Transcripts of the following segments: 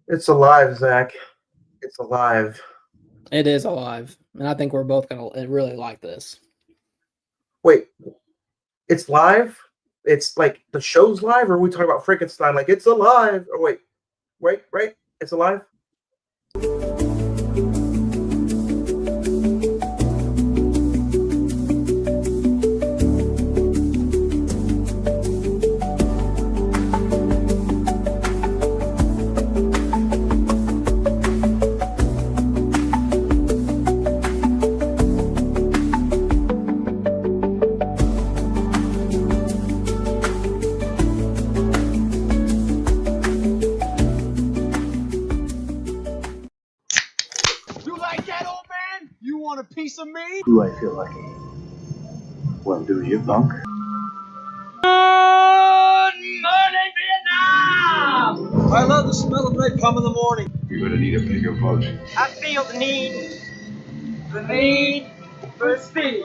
It's alive, Zach. It's alive. It is alive, and I think we're both gonna really like this. Wait, it's live? It's like the show's live, or are we talking about Frankenstein? Like it's alive? Or wait, it's alive? You like that, old man? You want a piece of me? Do I feel lucky? Well, do you, punk? Good morning, Vietnam! I love the smell of napalm in the morning. You're gonna need a bigger boat. I feel the need for speed.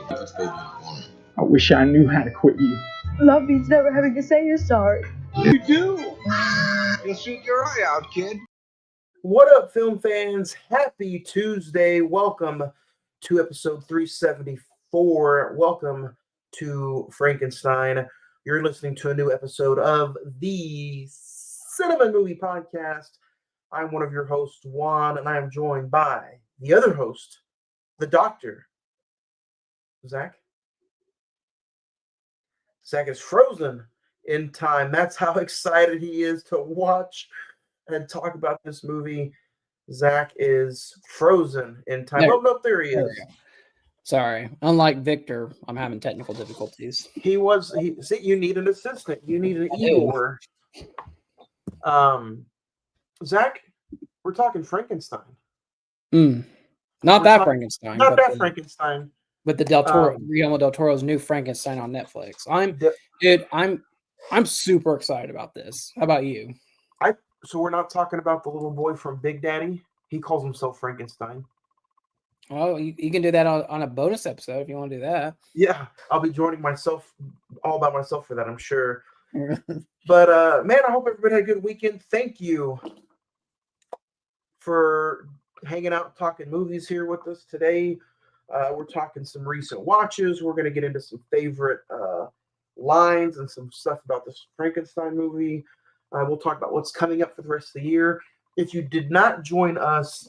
I wish I knew how to quit you. Love means never having to say you're sorry. You do? You'll shoot your eye out, kid. What up, film fans? Happy Tuesday. Welcome to episode 374. Welcome to Frankenstein. You're listening to a new episode of the Cine-Men Movie Podcast. I'm one of your hosts, Juan, and I am joined by the other host, the Doctor, Zach. Zach is frozen in time. That's how excited he is to watch and talk about this movie. Zach is frozen in time. There- Oh, no, there he There we is. go. Sorry, unlike Victor, I'm having technical difficulties. See, you need an assistant. You need an I do. Igor. Zach, we're talking Frankenstein. Not We're that talking- Frankenstein, Not but that Frankenstein. but the Del Toro, Um, Guillermo del Toro's new Frankenstein on Netflix. The- I'm super excited about this. How about you? So we're not talking about the little boy from Big Daddy. He calls himself Frankenstein. Oh, you can do that on a bonus episode if you want to do that. Yeah, I'll be joining myself all by myself for that, I'm sure. But man, I hope everybody had a good weekend. Thank you for hanging out, talking movies here with us today. We're talking some recent watches. We're going to get into some favorite lines and some stuff about this Frankenstein movie. We'll talk about what's coming up for the rest of the year. If you did not join us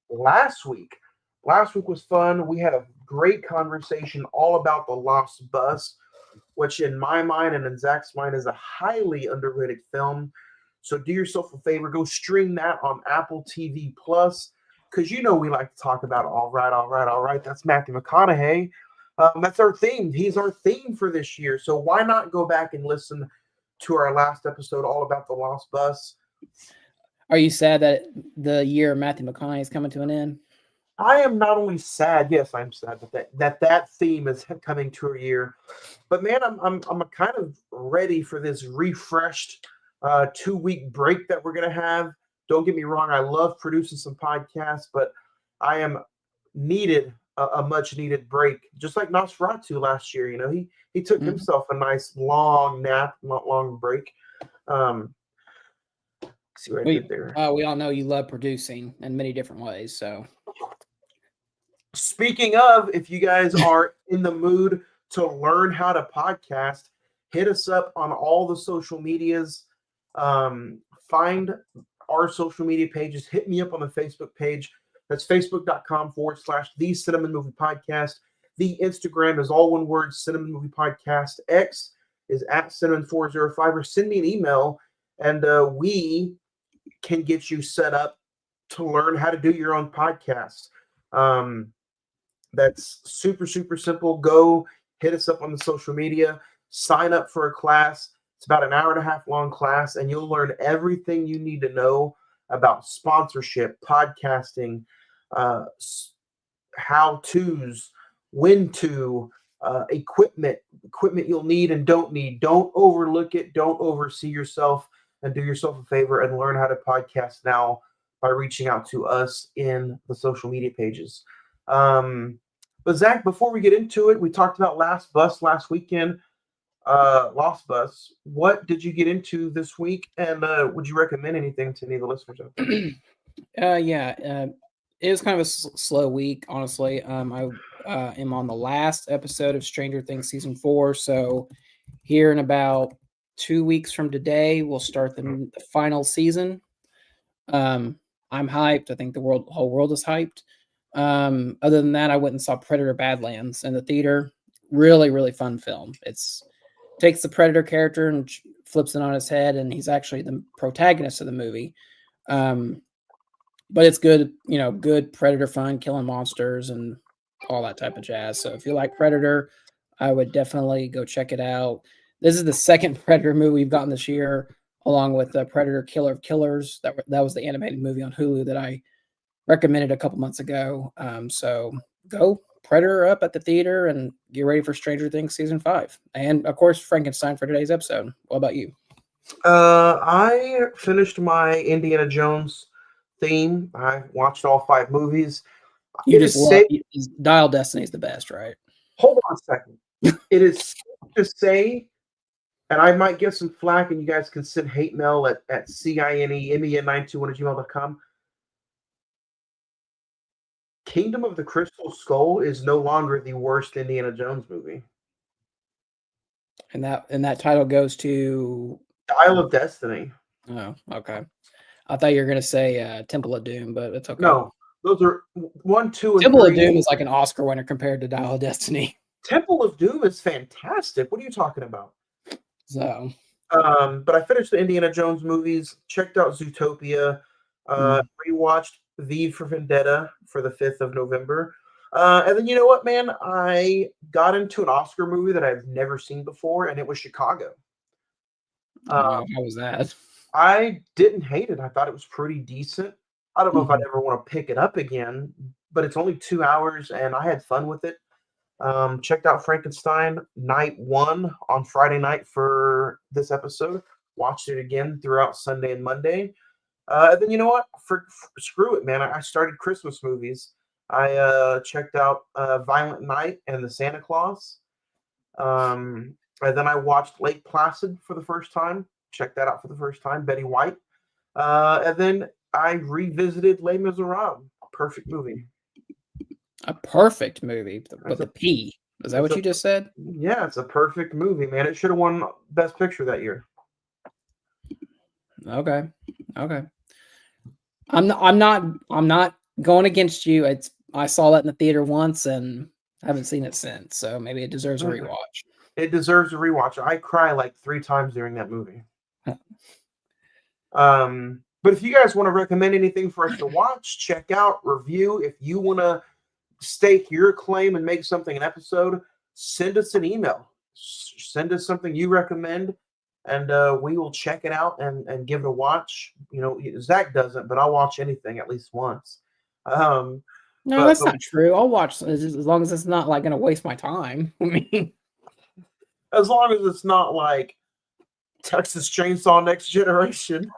last week was fun. We had a great conversation all about The Lost Bus, which in my mind and in Zach's mind is a highly underrated film. So do yourself a favor, go stream that on Apple TV Plus, because you know we like to talk about all right. That's Matthew McConaughey. That's our theme. He's our theme for this year. So why not go back and listen to our last episode all about The Lost Bus? Are you sad that the year of Matthew McConaughey is coming to an end? I am not only sad, yes, I'm sad that theme is coming to a year, but man, I'm kind of ready for this refreshed 2-week break that we're gonna have. Don't get me wrong, I love producing some podcasts, but I am needed a much needed break, just like Nosferatu last year. You know, he took himself a nice long nap, not long break. See what I did there. We all know you love producing in many different ways. So, speaking of, if you guys are in the mood to learn how to podcast, hit us up on all the social medias. Find our social media pages. Hit me up on the Facebook page. That's facebook.com/The Cine-Men Movie Podcast. The Instagram is all one word, Cine-Men Movie Podcast. X is at Cine-Men405, or send me an email and we can get you set up to learn how to do your own podcast. That's super simple. Go hit us up on the social media, sign up for a class. It's about an hour and a half long class, and you'll learn everything you need to know about sponsorship, podcasting, how-tos, when to, equipment you'll need and don't need. Don't overlook it. Don't oversee yourself, and do yourself a favor and learn how to podcast now by reaching out to us in the social media pages. But Zach, before we get into it, we talked about Last Bus last weekend. Lost Bus. What did you get into this week, and would you recommend anything to any of the listeners out there? Yeah, it was kind of a slow week, honestly. I am on the last episode of Stranger Things season 4, so here in about 2 weeks from today, we'll start the final season. I'm hyped. I think the whole world is hyped. Other than that, I went and saw Predator: Badlands in the theater. Really, really fun film. It's takes the Predator character and flips it on his head, and he's actually the protagonist of the movie. But it's good, good Predator fun, killing monsters and all that type of jazz. So if you like Predator, I would definitely go check it out. This is the second Predator movie we've gotten this year, along with Predator: Killer of Killers. That was the animated movie on Hulu that I recommended a couple months ago. So go Predator up at the theater and get ready for Stranger Things season 5, and of course Frankenstein for today's episode. What about you? I finished my Indiana Jones theme. I watched all 5 movies. You just love Dial Destiny is the best, right? Hold on a second. It is safe to say, and I might get some flack, and you guys can send hate mail at cinemen921@gmail.com. Kingdom of the Crystal Skull is no longer the worst Indiana Jones movie. And that title goes to Dial of Destiny. Oh, okay. I thought you were gonna say Temple of Doom, but it's okay. No, those are 1, 2, and Temple 3. of Doom is like an Oscar winner compared to Dial of Destiny. Temple of Doom is fantastic. What are you talking about? So, but I finished the Indiana Jones movies, checked out Zootopia, rewatched V for Vendetta for the 5th of November. And then you know what, man? I got into an Oscar movie that I've never seen before, and it was Chicago. how was that? I didn't hate it. I thought it was pretty decent. I don't know if I'd ever want to pick it up again, but it's only 2 hours, and I had fun with it. Checked out Frankenstein night 1 on Friday night for this episode. Watched it again throughout Sunday and Monday. And then you know what? Screw it, man. I started Christmas movies. I checked out Violent Night and The Santa Claus. And then I watched Lake Placid for the first time. Checked that out for the first time. Betty White. And then I revisited Les Miserables. Perfect movie. A perfect movie with a P. Is that what you just said? Yeah, it's a perfect movie, man. It should have won Best Picture that year. Okay. I'm not going against you. I saw that in the theater once and haven't seen it since. So maybe it deserves a rewatch. It deserves a rewatch. I cry like 3 times during that movie. But if you guys want to recommend anything for us to watch, check out, review, if you want to stake your claim and make something an episode, send us an email. Send us something you recommend, and we will check it out and give it a watch. Zach doesn't, but I'll watch anything at least once. No, that's not true. I'll watch as long as it's not like going to waste my time. I mean, as long as it's not like Texas Chainsaw Next Generation.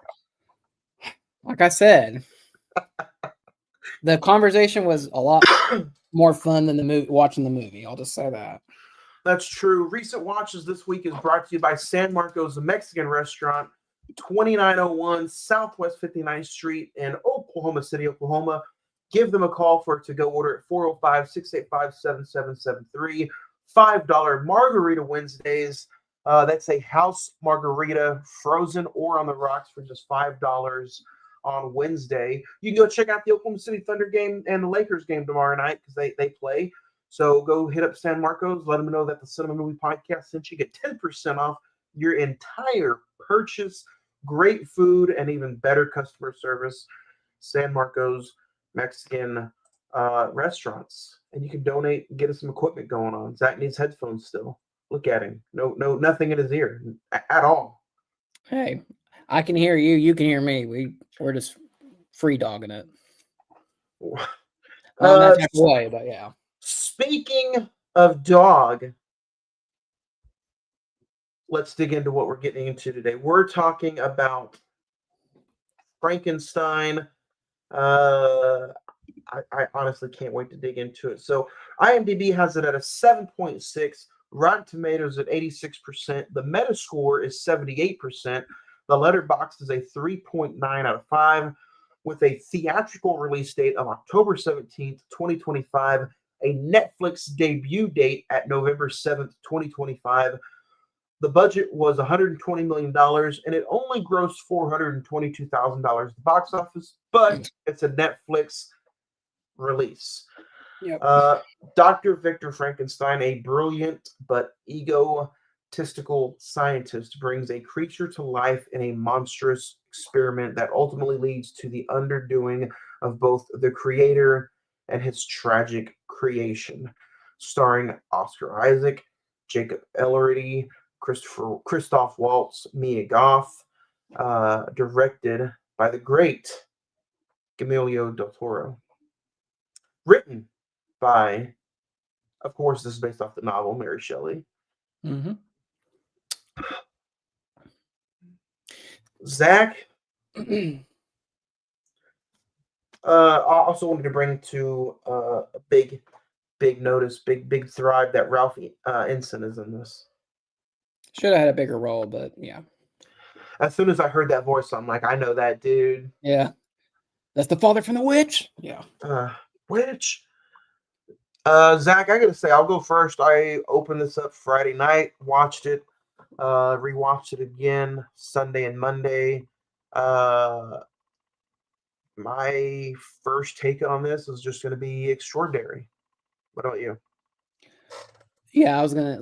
Like I said, the conversation was a lot more fun than watching the movie. I'll just say that. That's true. Recent Watches this week is brought to you by San Marcos, a Mexican restaurant, 2901 Southwest 59th Street in Oklahoma City, Oklahoma. Give them a call for a to-go order at 405-685-7773. $5 Margarita Wednesdays. That's a house margarita, frozen or on the rocks, for just $5 on Wednesday. You can go check out the Oklahoma City Thunder game and the Lakers game tomorrow night because they play. So go hit up San Marcos. Let them know that the Cinema Movie Podcast sent you. Get 10% off your entire purchase. Great food and even better customer service. San Marcos Mexican restaurants. And you can donate and get us some equipment going on. Zach needs headphones still. Look at him. No, nothing in his ear at all. Hey, I can hear you. You can hear me. We're just free dogging it. That type of way, but yeah. Speaking of dog, let's dig into what we're getting into today. We're talking about Frankenstein. I honestly can't wait to dig into it. So IMDb has it at a 7.6 Rotten Tomatoes at 86%. The Metascore is 78%. The Letterboxd is a 3.9 out of 5 with a theatrical release date of October 17th, 2025, a Netflix debut date at November 7th, 2025. The budget was $120 million, and it only grossed $422,000 at the box office, but it's a Netflix release. Yep. Dr. Victor Frankenstein, a brilliant but egotistical scientist, brings a creature to life in a monstrous experiment that ultimately leads to the underdoing of both the creator and his tragic creation. Starring Oscar Isaac, Jacob Elordi, Christoph Waltz, Mia Goth, directed by the great Guillermo del Toro. Written by, of course, this is based off the novel Mary Shelley. Mm-hmm. Zach, I also wanted to bring to a big notice, big thrive that Ralph Ensign is in this. Should have had a bigger role, but yeah. As soon as I heard that voice, I'm like, I know that dude. Yeah. That's the father from The Witch? Yeah. Witch. Zach, I gotta say, I'll go first. I opened this up Friday night, watched it, rewatched it again Sunday and Monday. My first take on this is just gonna be extraordinary. What about you? Yeah, I was gonna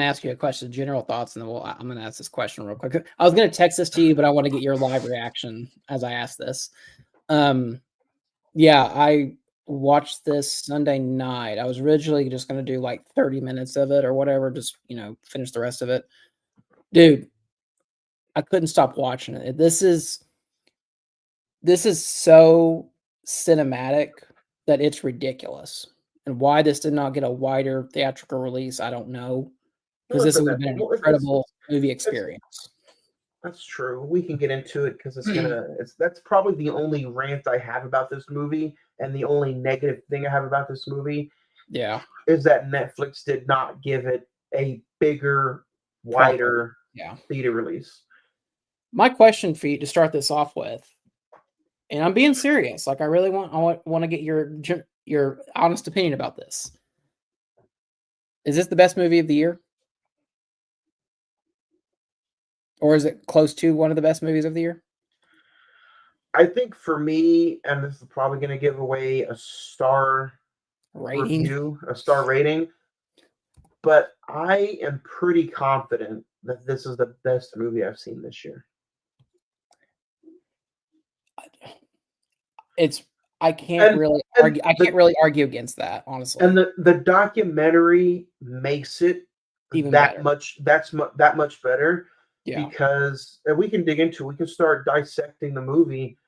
ask you a question, general thoughts, and then I'm gonna ask this question real quick. I was gonna text this to you, but I want to get your live reaction as I ask this. Yeah, I watched this Sunday night. I was originally just gonna do like 30 minutes of it or whatever, just finish the rest of it. Dude, I couldn't stop watching it. This is so cinematic that it's ridiculous. And why this did not get a wider theatrical release, I don't know. Because this would have been an incredible movie experience. That's true. We can get into it because that's probably the only rant I have about this movie, and the only negative thing I have about this movie. Yeah. Is that Netflix did not give it a bigger, wider theater release. My question for you to start this off with, and I'm being serious, like I really want to get your honest opinion about this. Is this the best movie of the year? Or is it close to one of the best movies of the year? I think for me, and this is probably going to give away a star rating, but I am pretty confident that this is the best movie I've seen this year. I can't really argue against that, honestly. And the documentary makes it even that much better. Yeah. Because we can dig into, we can start dissecting the movie,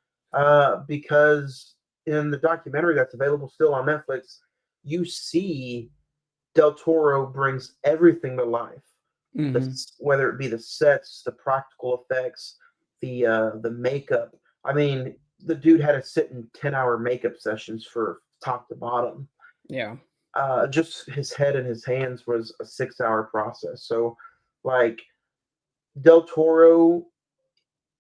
because in the documentary that's available still on Netflix, you see Del Toro brings everything to life. Mm-hmm. Whether it be the sets, the practical effects, the makeup. I mean, the dude had to sit in 10-hour makeup sessions for top to bottom. Yeah. Just his head and his hands was a 6-hour process. So, like, Del Toro,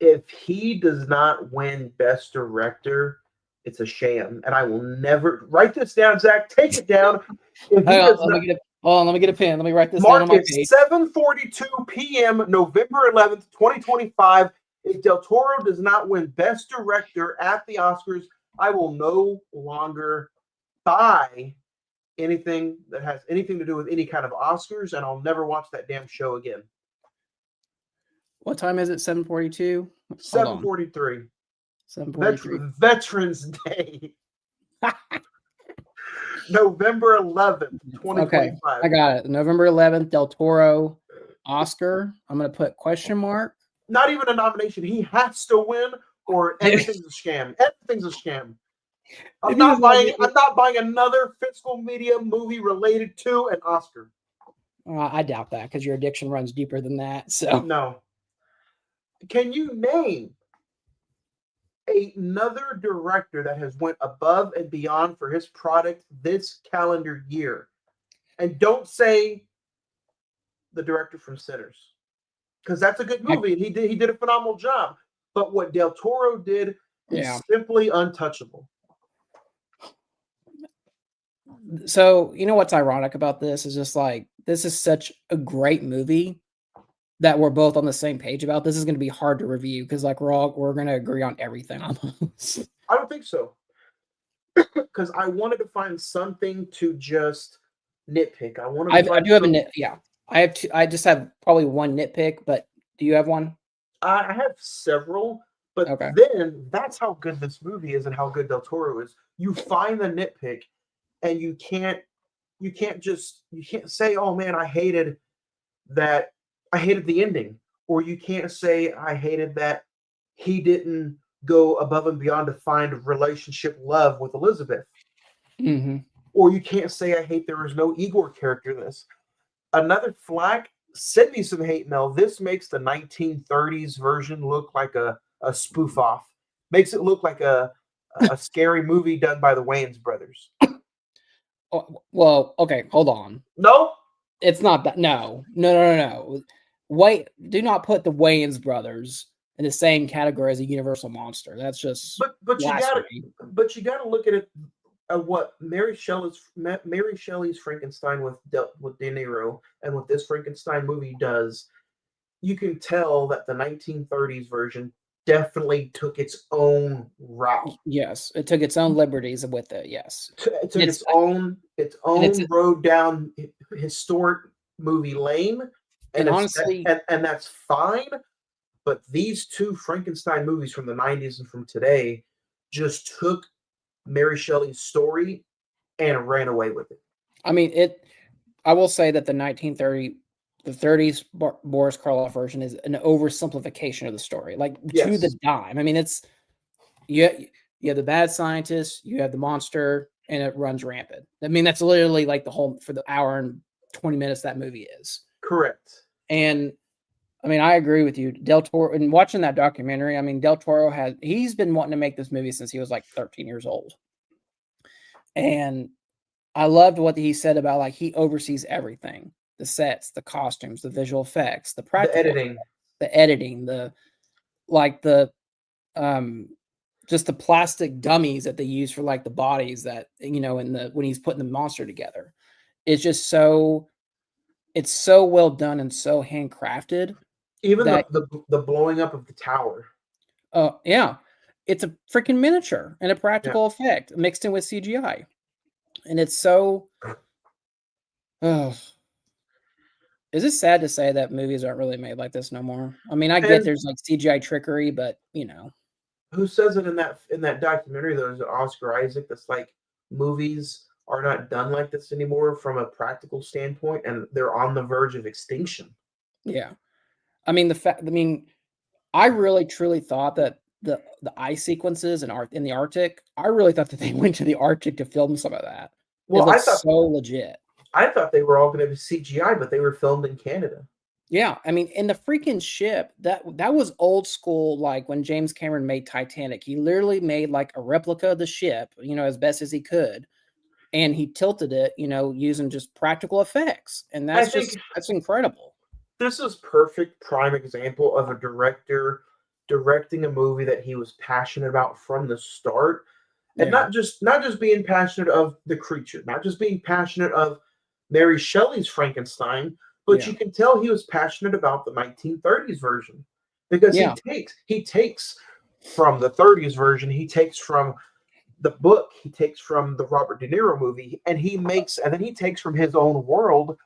if he does not win Best Director, it's a sham. And I will never write this down, Zach. Take it down. Let me get a pen. Let me write this down on my page. 7:42 p.m. November 11th, 2025. If Del Toro does not win Best Director at the Oscars, I will no longer buy anything that has anything to do with any kind of Oscars, and I'll never watch that damn show again. What time is it? 7:42? 7:43. 7:43. Veterans Day. November 11th, 2025. Okay, I got it. November 11th, Del Toro, Oscar. I'm going to put question mark. Not even a nomination. He has to win, or everything's a scam. Everything's a scam. I'm not buying another Fiscal Media movie related to an Oscar. I doubt that, because your addiction runs deeper than that. So no. Can you name another director that has went above and beyond for his product this calendar year? And don't say the director from Sinners, because that's a good movie and he did a phenomenal job. But what Del Toro did is simply untouchable. So you know what's ironic about this is just like this is such a great movie that we're both on the same page about. This is going to be hard to review because like we're going to agree on everything almost. I don't think so, because I wanted to find something to just nitpick. I do have a nit. Yeah, I have two. I just have probably one nitpick, but do you have one? I have several, but then that's how good this movie is and how good Del Toro is. You find the nitpick, and you can't say, "Oh man, I hated that. I hated the ending," or you can't say, "I hated that he didn't go above and beyond to find relationship love with Elizabeth," or you can't say, "I hate there was no Igor character in this." Another flack. Send me some hate mail. This makes the 1930s version look like a spoof off. Makes it look like a scary movie done by the Wayans brothers. Oh, well, okay, hold on. No, it's not that. No. Wait, do not put the Wayans brothers in the same category as a Universal monster. That's just but you gotta look at it. What Mary Shelley's Frankenstein with De Niro and what this Frankenstein movie does, you can tell that the 1930s version definitely took its own route. Yes, it took its own liberties with it. Yes, it took its own road down historic movie lane, and honestly, and that's fine. But these two Frankenstein movies from the 90s and from today just took Mary Shelley's story and ran away with it. I mean, I will say that the 30s Boris Karloff version is an oversimplification of the story, like to the dime. I mean, it's you have the bad scientist, you have the monster, and it runs rampant. I mean, that's literally like the whole for the hour and 20 minutes that movie is. Correct. And I mean, I agree with you. Del Toro, and watching that documentary, I mean, Del Toro he's been wanting to make this movie since he was like 13 years old. And I loved what he said about like he oversees everything. The sets, the costumes, the visual effects, the practical editing, just the plastic dummies that they use for like the bodies that, when he's putting the monster together. It's just it's so well done and so handcrafted. Even the blowing up of the tower. Yeah. It's a freaking miniature and a practical effect mixed in with CGI. And it's so... Is it sad to say that movies aren't really made like this no more? I mean, I get there's like CGI trickery, but, Who says it in that documentary, though, is Oscar Isaac, that's like, movies are not done like this anymore from a practical standpoint, and they're on the verge of extinction. Yeah. I mean, I really truly thought that the ice sequences in the Arctic, I really thought that they went to the Arctic to film some of that. Well, I thought so legit. I thought they were all going to be CGI, but they were filmed in Canada. Yeah, I mean, in the freaking ship, that was old school. Like when James Cameron made Titanic, he literally made like a replica of the ship, as best as he could, and he tilted it, using just practical effects, and that's incredible. This is perfect prime example of a director directing a movie that he was passionate about from the start, and not just being passionate of the creature, not just being passionate of Mary Shelley's Frankenstein, but you can tell he was passionate about the 1930s version, because he takes from the 30s version, he takes from the book, he takes from the Robert De Niro movie, and then he takes from his own world,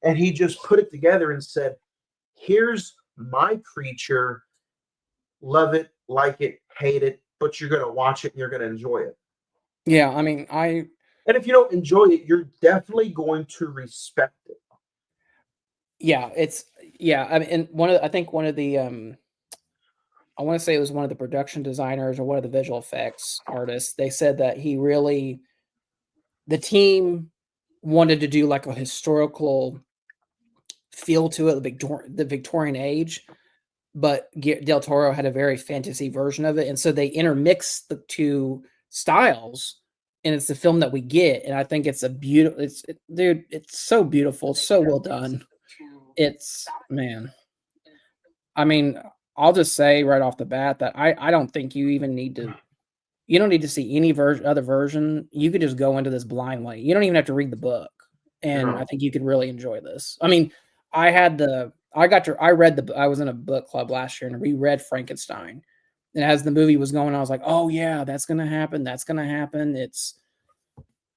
and he just put it together and said, here's my creature, love it, like it, hate it, but you're going to watch it and you're going to enjoy it. Yeah, I mean, and if you don't enjoy it, you're definitely going to respect it. Yeah, I mean, I want to say it was one of the production designers or one of the visual effects artists. They said that the team wanted to do like a historical feel to it, the Victorian age, but Del Toro had a very fantasy version of it. And so they intermixed the two styles, and it's the film that we get. And I think it's it's so beautiful. It's so well done. it's man. I mean, I'll just say right off the bat that I don't think you even need to. You don't need to see any other version. You could just go into this blindly. You don't even have to read the book, and No. I think you could really enjoy this. I mean, I was in a book club last year and we read Frankenstein, and as the movie was going, I was like, oh yeah, that's gonna happen. That's gonna happen. It's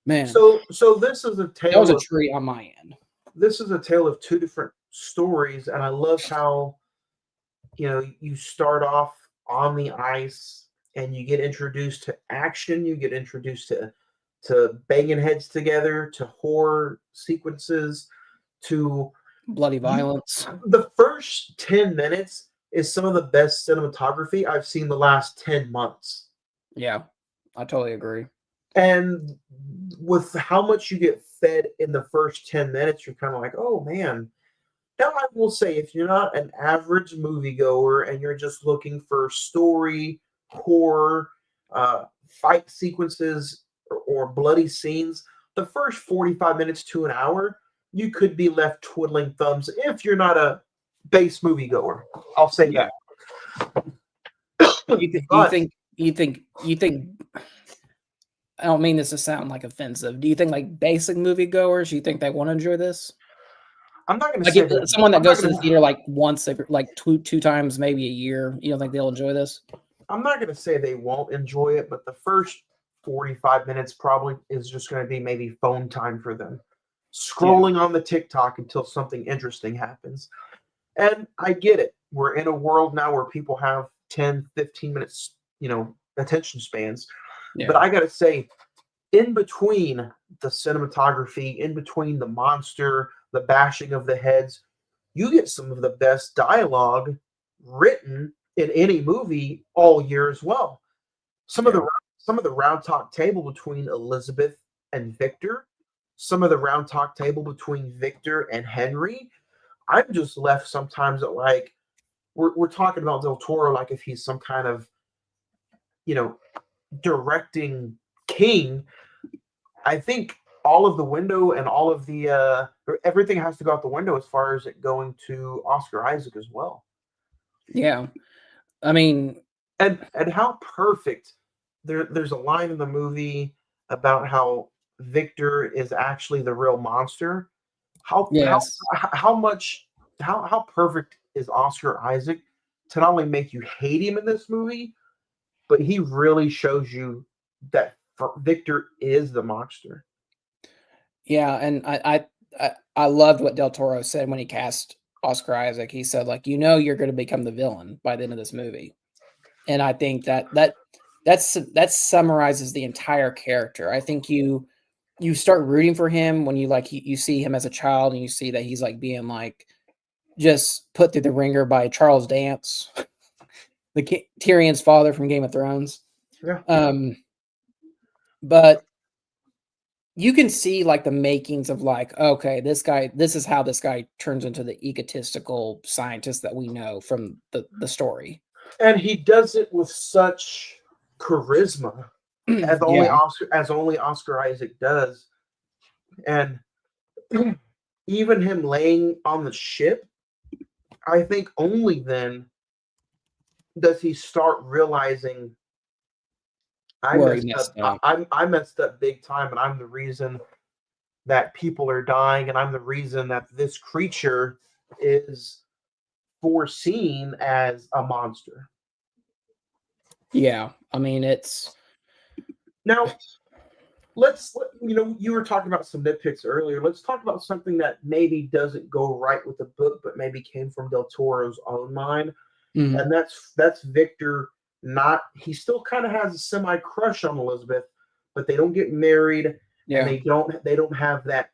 man, So this is a that tale was a of treat on my end. this is a tale of two different stories, and I love how you start off on the ice and you get introduced to action, you get introduced to banging heads together, to horror sequences, to Bloody violence. the first 10 minutes is some of the best cinematography I've seen the last 10 months. Yeah, I totally agree. And with how much you get fed in the first 10 minutes, you're kind of like, oh man. Now, I will say, if you're not an average moviegoer and you're just looking for story, horror, fight sequences, or bloody scenes, the first 45 minutes to an hour, you could be left twiddling thumbs if you're not a base moviegoer. I'll say Yeah. that. You think I don't mean this to sound like offensive. Do you think like basic moviegoers, you think they want to enjoy this? I'm not going to Like say if someone that I'm goes not to the gonna- theater like once, like two times, maybe a year, you don't think they'll enjoy this? I'm not going to say they won't enjoy it, but the first 45 minutes probably is just going to be maybe phone time for them. Scrolling on the TikTok until something interesting happens. And I get it. We're in a world now where people have 10, 15 minutes, attention spans. Yeah. But I got to say, in between the cinematography, in between the monster, the bashing of the heads, you get some of the best dialogue written in any movie all year as well. Some of the round talk table between Elizabeth and Victor, some of the round talk table between Victor and Henry. I'm just left sometimes at like we're talking about Del Toro like if he's some kind of directing king. I think all of the window and all of the everything has to go out the window as far as it going to Oscar Isaac as well. Yeah. I mean, and how perfect there's a line in the movie about how Victor is actually the real monster. yes. How perfect is Oscar Isaac to not only make you hate him in this movie, but he really shows you that Victor is the monster. Yeah, and I loved what Del Toro said when he cast Oscar Isaac. He said, like, you're going to become the villain by the end of this movie, and I think that summarizes the entire character. I think you start rooting for him when you see him as a child and you see that he's like being like just put through the ringer by Charles Dance, Tyrion's father from Game of Thrones. Yeah. But you can see like the makings of like, okay, this is how this guy turns into the egotistical scientist that we know from the story. And he does it with such charisma as only Oscar Isaac does. And even him laying on the ship, I think only then does he start realizing I messed up big time, and I'm the reason that people are dying, and I'm the reason that this creature is foreseen as a monster. Yeah, I mean it's now. You were talking about some nitpicks earlier. Let's talk about something that maybe doesn't go right with the book, but maybe came from Del Toro's own mind, and that's Victor. He still kind of has a semi crush on Elizabeth, but they don't get married, and they don't have that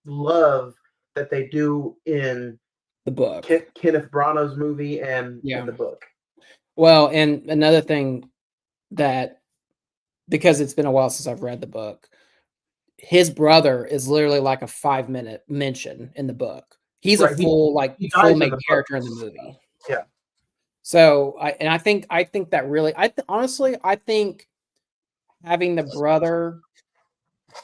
love that they do in the book, Kenneth Branagh's movie, and in the book. Well, and another thing that, because it's been a while since I've read the book, his brother is literally like a 5-minute mention in the book. He's a full main character in the movie. Yeah. So I think that really, honestly, I think having the brother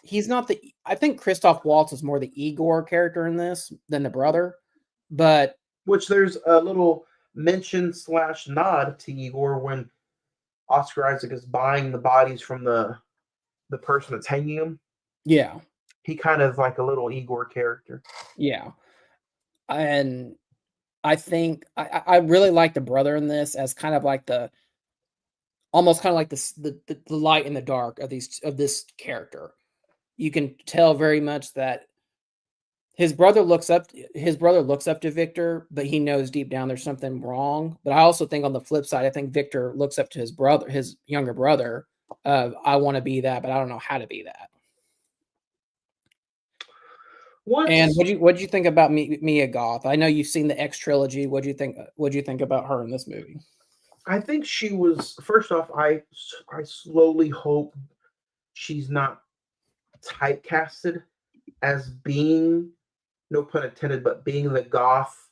he's not the. I think Christoph Waltz is more the Igor character in this than the brother, but Which there's a little mention / nod to Igor when Oscar Isaac is buying the bodies from the person that's hanging him. yeah, He kind of like a little Igor character. yeah, and I think I really like the brother in this as kind of like the almost kind of like the light in the dark of this character. You can tell very much that his brother looks up to Victor, but he knows deep down there's something wrong. But I also think on the flip side, I think Victor looks up to his younger brother. I want to be that, but I don't know how to be that. And what'd you think about Mia Goth? I know you've seen the X trilogy. What'd you think about her in this movie? I think she was, first off, I slowly hope she's not typecasted as being, no pun intended, but being the goth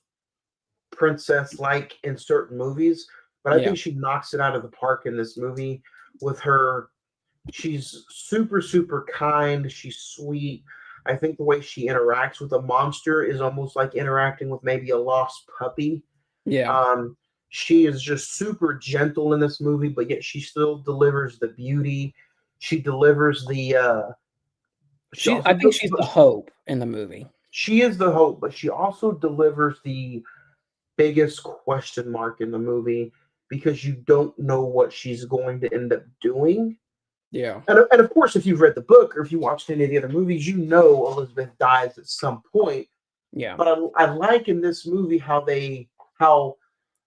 princess like in certain movies. But I think she knocks it out of the park in this movie with her. She's super, super kind. She's sweet. I think the way she interacts with a monster is almost like interacting with maybe a lost puppy. Yeah. She is just super gentle in this movie, but yet she still delivers the beauty. She delivers the. I think she's the hope in the movie. She is the hope, but she also delivers the biggest question mark in the movie because you don't know what she's going to end up doing. Yeah. And of course, if you've read the book or if you watched any of the other movies, you know Elizabeth dies at some point. Yeah. But I like in this movie how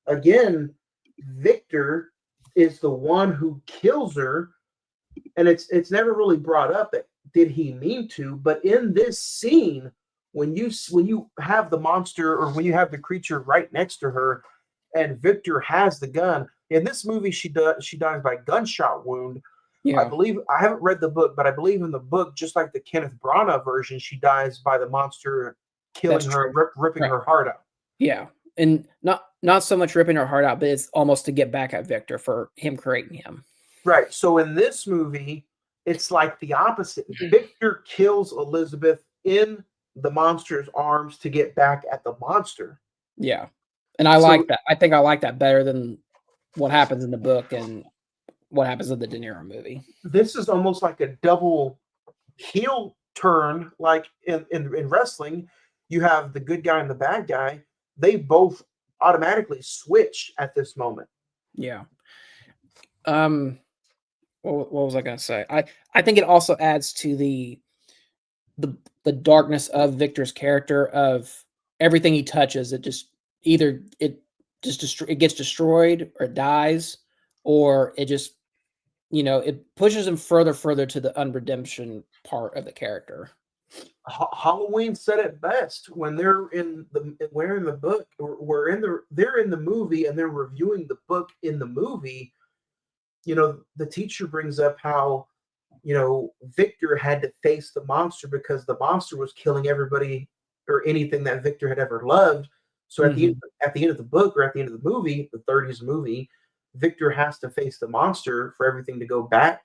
again, Victor is the one who kills her, and it's never really brought up that did he mean to, but in this scene, when you have the monster or when you have the creature right next to her, and Victor has the gun, in this movie she dies by gunshot wound. Yeah. I believe, I haven't read the book, but I believe in the book, just like the Kenneth Branagh version, she dies by the monster killing her, ripping her heart out. Yeah. And not so much ripping her heart out, but it's almost to get back at Victor for him creating him. Right. So in this movie, it's like the opposite. Victor kills Elizabeth in the monster's arms to get back at the monster. Yeah. And I like that. I think I like that better than what happens in the book and what happens in the De Niro movie. This is almost like a double heel turn, like in wrestling. You have the good guy and the bad guy. They both automatically switch at this moment. Yeah. What was I going to say? I think it also adds to the darkness of Victor's character of everything he touches. It just either it gets destroyed or it dies, or it just, it pushes him further to the unredemption part of the character. Halloween said it best when they're in the book, or they're in the movie and they're reviewing the book in the movie. The teacher brings up how, Victor had to face the monster because the monster was killing everybody or anything that Victor had ever loved. So at the end of the book, or at the end of the movie, the 30s movie, Victor has to face the monster for everything to go back.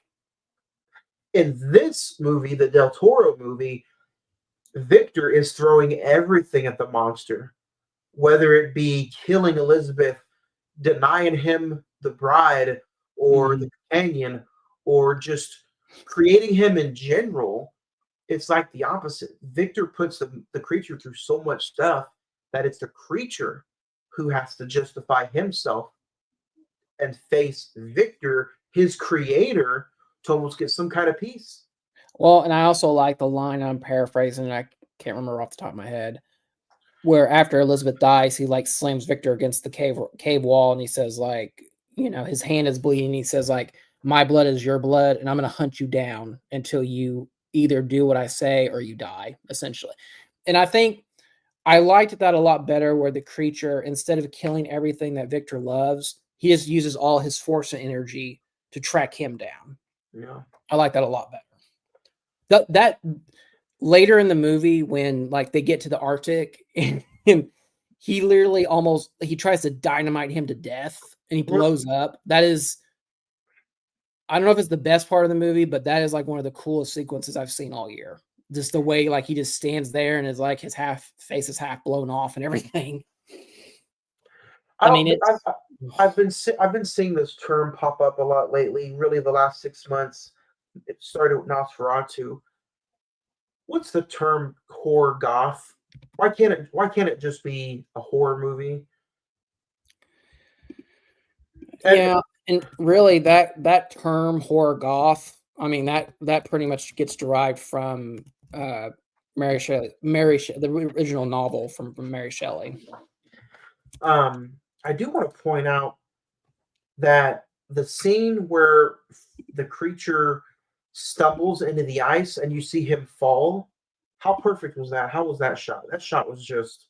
In this movie, the Del Toro movie, Victor is throwing everything at the monster, whether it be killing Elizabeth, denying him the bride or the companion, or just creating him in general. It's like the opposite. Victor puts the creature through so much stuff that it's the creature who has to justify himself and face Victor, his creator, to almost get some kind of peace. Well, and I also like the line, I'm paraphrasing, I can't remember off the top of my head, where after Elizabeth dies, he like slams Victor against the cave wall, and he says, like, his hand is bleeding. He says, like, my blood is your blood, and I'm going to hunt you down until you either do what I say or you die, essentially. And I think I liked that a lot better, where the creature, instead of killing everything that Victor loves, he just uses all his force and energy to track him down. Yeah, I like that a lot better. That later in the movie, when like they get to the Arctic and he literally he tries to dynamite him to death and he blows up. That is, I don't know if it's the best part of the movie, but that is like one of the coolest sequences I've seen all year. Just the way like he just stands there and is like his face is half blown off and everything. I mean, it's I've been seeing this term pop up a lot lately. Really, the last 6 months. It started with Nosferatu. What's the term horror goth? Why can't it just be a horror movie? yeah, and really that term horror goth, I mean that pretty much gets derived from Mary Shelley, the original novel from Mary Shelley. I do want to point out that the scene where the creature stumbles into the ice and you see him fall, how perfect was that? How was that shot? That shot was just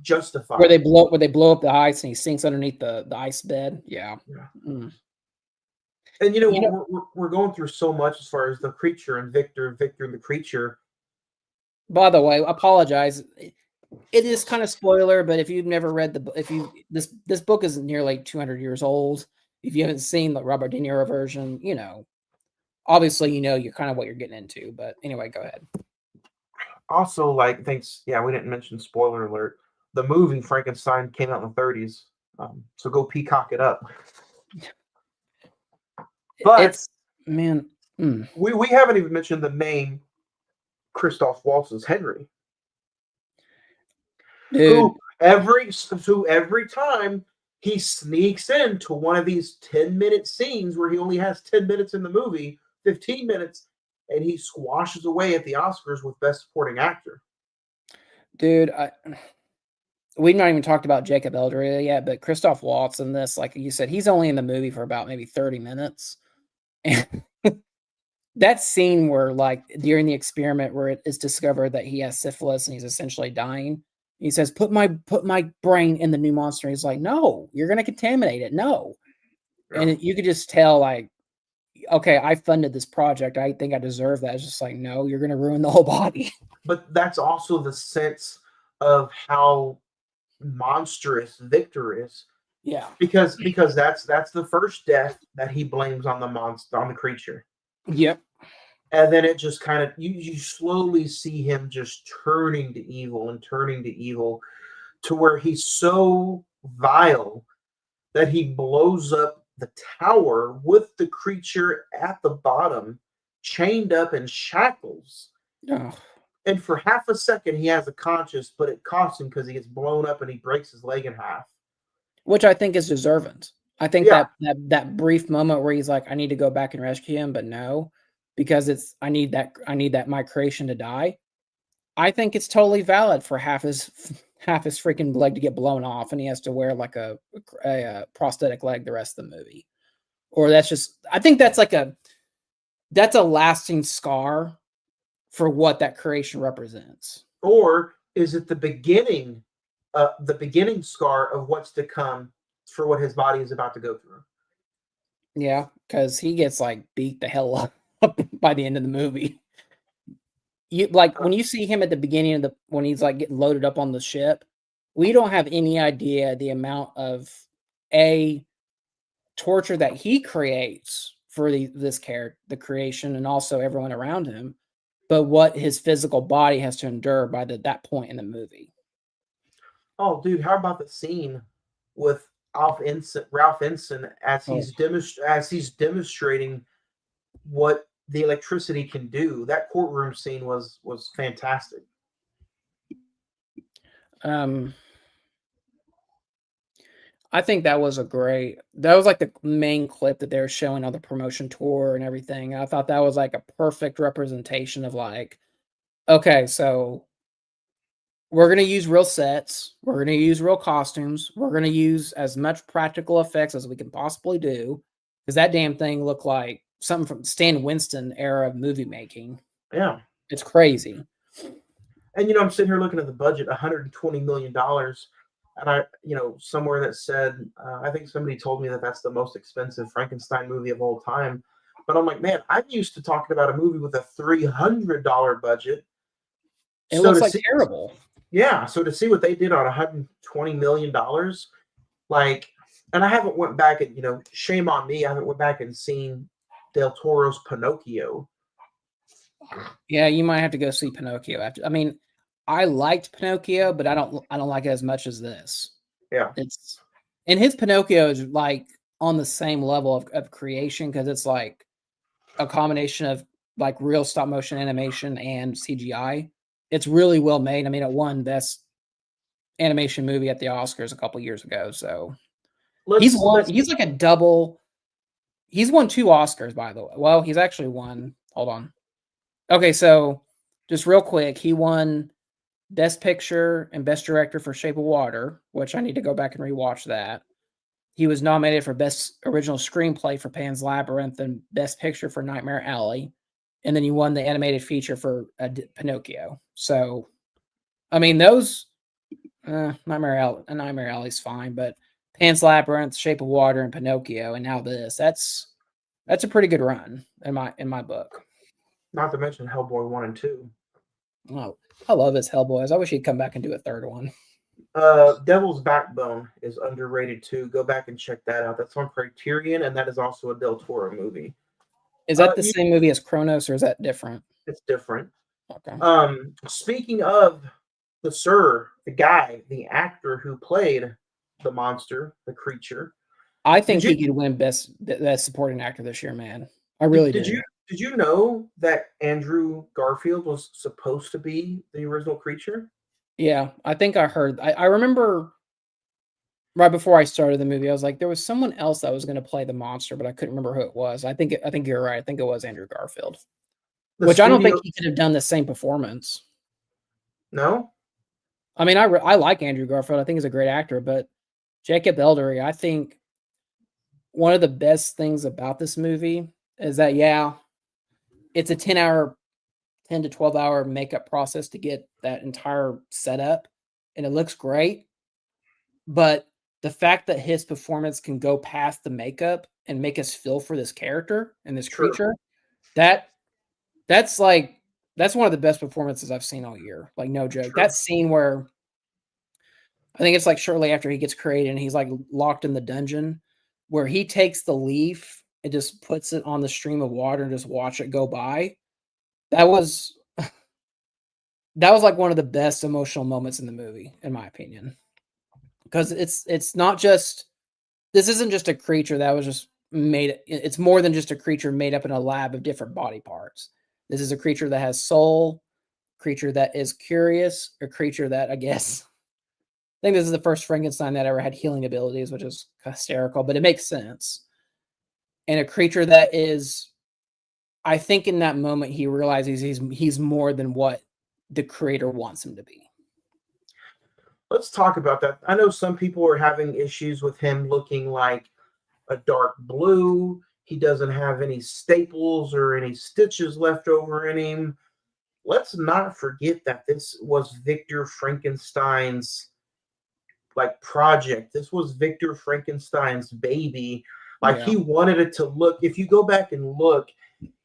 justified. Where they blow up the ice and he sinks underneath the ice bed. Yeah. Mm. And we're going through so much as far as the creature and Victor and the creature. By the way, apologize. It is kind of spoiler, but if you've never read this book is nearly 200 years old. If you haven't seen the Robert De Niro version, obviously you're kind of what you're getting into. But anyway, go ahead. Also, thanks. Yeah, we didn't mention spoiler alert. The movie Frankenstein came out in the 30s, so go peacock it up. But it's man, we haven't even mentioned the name Christoph Waltz's Henry. Dude. Who every time he sneaks into one of these 10-minute scenes where he only has 10 minutes in the movie, 15 minutes, and he squashes away at the Oscars with Best Supporting Actor. Dude, we've not even talked about Jacob Elordi yet, but Christoph Waltz in this, like you said, he's only in the movie for about maybe 30 minutes. And that scene where, like, during the experiment where it is discovered that he has syphilis and he's essentially dying, he says, put my brain in the new monster. He's like, no, you're going to contaminate it. No. Yeah. And you could just tell, like, okay, I funded this project. I think I deserve that. It's just like, no, you're going to ruin the whole body. But that's also the sense of how monstrous Victor is. Yeah. Because that's the first death that he blames on the creature. Yep. And then it just kind of you slowly see him just turning to evil to where he's so vile that he blows up the tower with the creature at the bottom, chained up in shackles. Oh. And for half a second, he has a conscience, but it costs him because he gets blown up and he breaks his leg in half. Which I think is deserving. I think that brief moment where he's like, I need to go back and rescue him, but no, because I need that my creation to die. I think it's totally valid for half his freaking leg to get blown off and he has to wear like a prosthetic leg the rest of the movie. Or I think that's a lasting scar for what that creation represents. Or is it the beginning scar of what's to come for what his body is about to go through? Yeah, because he gets like beat the hell up by the end of the movie. When you see him at the beginning of when he's like getting loaded up on the ship, we don't have any idea the amount of torture that he creates for the creation and also everyone around him, but what his physical body has to endure by that point in the movie. Oh, dude, how about the scene with Ralph Ensign as he's demonstrating what the electricity can do? That courtroom scene was fantastic. I think that was like the main clip that they were showing on the promotion tour and everything. I thought that was like a perfect representation of like, okay, so we're going to use real sets. We're going to use real costumes. We're going to use as much practical effects as we can possibly do. Because that damn thing looked like something from Stan Winston era of movie making. Yeah. It's crazy. And, I'm sitting here looking at the budget, $120 million. And I, somewhere that said, I think somebody told me that that's the most expensive Frankenstein movie of all time. But I'm like, man, I'm used to talking about a movie with a $300 budget. It looks like terrible. Yeah. So to see what they did on $120 million, like, and I haven't went back and shame on me. I haven't went back and seen Del Toro's Pinocchio. Yeah, you might have to go see Pinocchio after. I mean, I liked Pinocchio, but I don't like it as much as this. Yeah, And his Pinocchio is like on the same level of creation because it's like a combination of like real stop motion animation and CGI. It's really well made. I mean, it won best animation movie at the Oscars a couple years ago. So he's like a double. He's won 2 Oscars, by the way. Well, he's actually won. Hold on. Okay, so just real quick, he won Best Picture and Best Director for Shape of Water, which I need to go back and rewatch that. He was nominated for Best Original Screenplay for Pan's Labyrinth and Best Picture for Nightmare Alley. And then he won the animated feature for Pinocchio. So, I mean, those Nightmare Alley's fine, but Pan's Labyrinth, Shape of Water, and Pinocchio, and now this. That's a pretty good run in my book. Not to mention Hellboy 1 and 2. Oh, I love his Hellboys. I wish he'd come back and do a third one. Devil's Backbone is underrated too. Go back and check that out. That's on Criterion, and that is also a Del Toro movie. Is that the same movie as Kronos, or is that different? It's different. Okay. Speaking of the guy, the actor who played the monster, the creature, I think he could win best supporting actor this year, man. I really did. Did you know that Andrew Garfield was supposed to be the original creature? Yeah, I think I heard. I remember right before I started the movie, I was like, there was someone else that was going to play the monster, but I couldn't remember who it was. I think you're right. I think it was Andrew Garfield, which I don't think he could have done the same performance. No, I mean, I like Andrew Garfield. I think he's a great actor, but Jacob Eldery, I think one of the best things about this movie is that, yeah, it's a 10 to 12 hour makeup process to get that entire setup, and it looks great. But the fact that his performance can go past the makeup and make us feel for this character and this creature, that's one of the best performances I've seen all year. Like, no joke. True. That scene where I think it's like shortly after he gets created and he's like locked in the dungeon, where he takes the leaf and just puts it on the stream of water and just watch it go by. That was like one of the best emotional moments in the movie, in my opinion. Because it's not just, this isn't just a creature that was just made. It's more than just a creature made up in a lab of different body parts. This is a creature that has soul, creature that is curious, a creature that, I guess, I think this is the first Frankenstein that ever had healing abilities, which is hysterical, but it makes sense. And a creature that is, I think in that moment he realizes he's more than what the creator wants him to be. Let's talk about that. I know some people are having issues with him looking like a dark blue. He doesn't have any staples or any stitches left over in him. Let's not forget that this was Victor Frankenstein's project. This was Victor Frankenstein's baby. He wanted it to look, if you go back and look,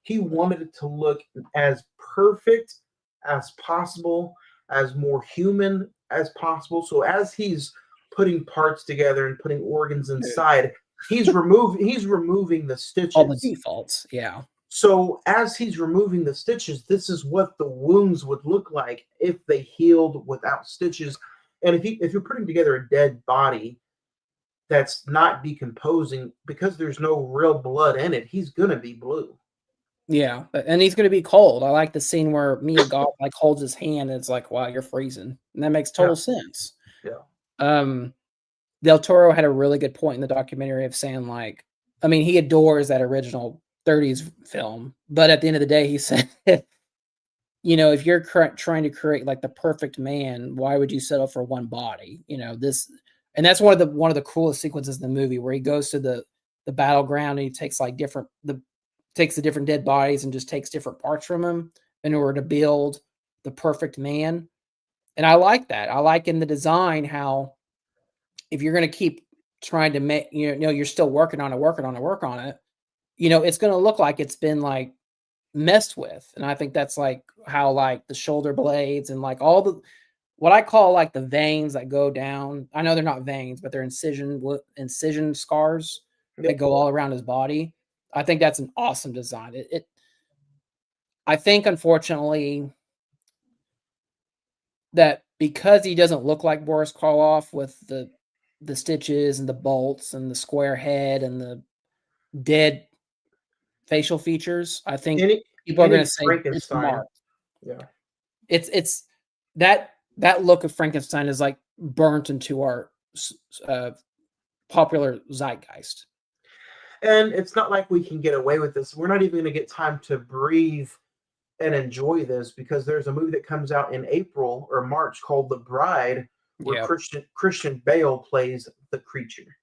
he wanted it to look as perfect as possible, as more human as possible. So as he's putting parts together and putting organs inside, he's removing the stitches. All the defaults, yeah. So as he's removing the stitches, this is what the wounds would look like if they healed without stitches. And if you're putting together a dead body that's not decomposing, because there's no real blood in it, he's gonna be blue. Yeah, and he's gonna be cold. I like the scene where Mia Goth holds his hand and it's like, wow, you're freezing. And that makes total sense. Yeah. Del Toro had a really good point in the documentary of saying, he adores that original 30s film, but at the end of the day, he said, if you're trying to create the perfect man, why would you settle for one body? This, and that's one of the coolest sequences in the movie, where he goes to the battleground and he takes the different dead bodies and just takes different parts from them in order to build the perfect man. And I like that. I like in the design how, if you're going to keep trying to make, you're still working on it, it's going to look like it's been messed with. And I think that's how the shoulder blades and all what I call like the veins that go down. I know they're not veins, but they're incision scars that go all around his body. I think that's an awesome design. I think, unfortunately, that because he doesn't look like Boris Karloff with the stitches and the bolts and the square head and the dead facial features, I think people are going to say it's Mark. Yeah, it's that look of Frankenstein is like burnt into our popular zeitgeist. And it's not like we can get away with this. We're not even going to get time to breathe and enjoy this because there's a movie that comes out in April or March called The Bride, where Christian Bale plays the creature.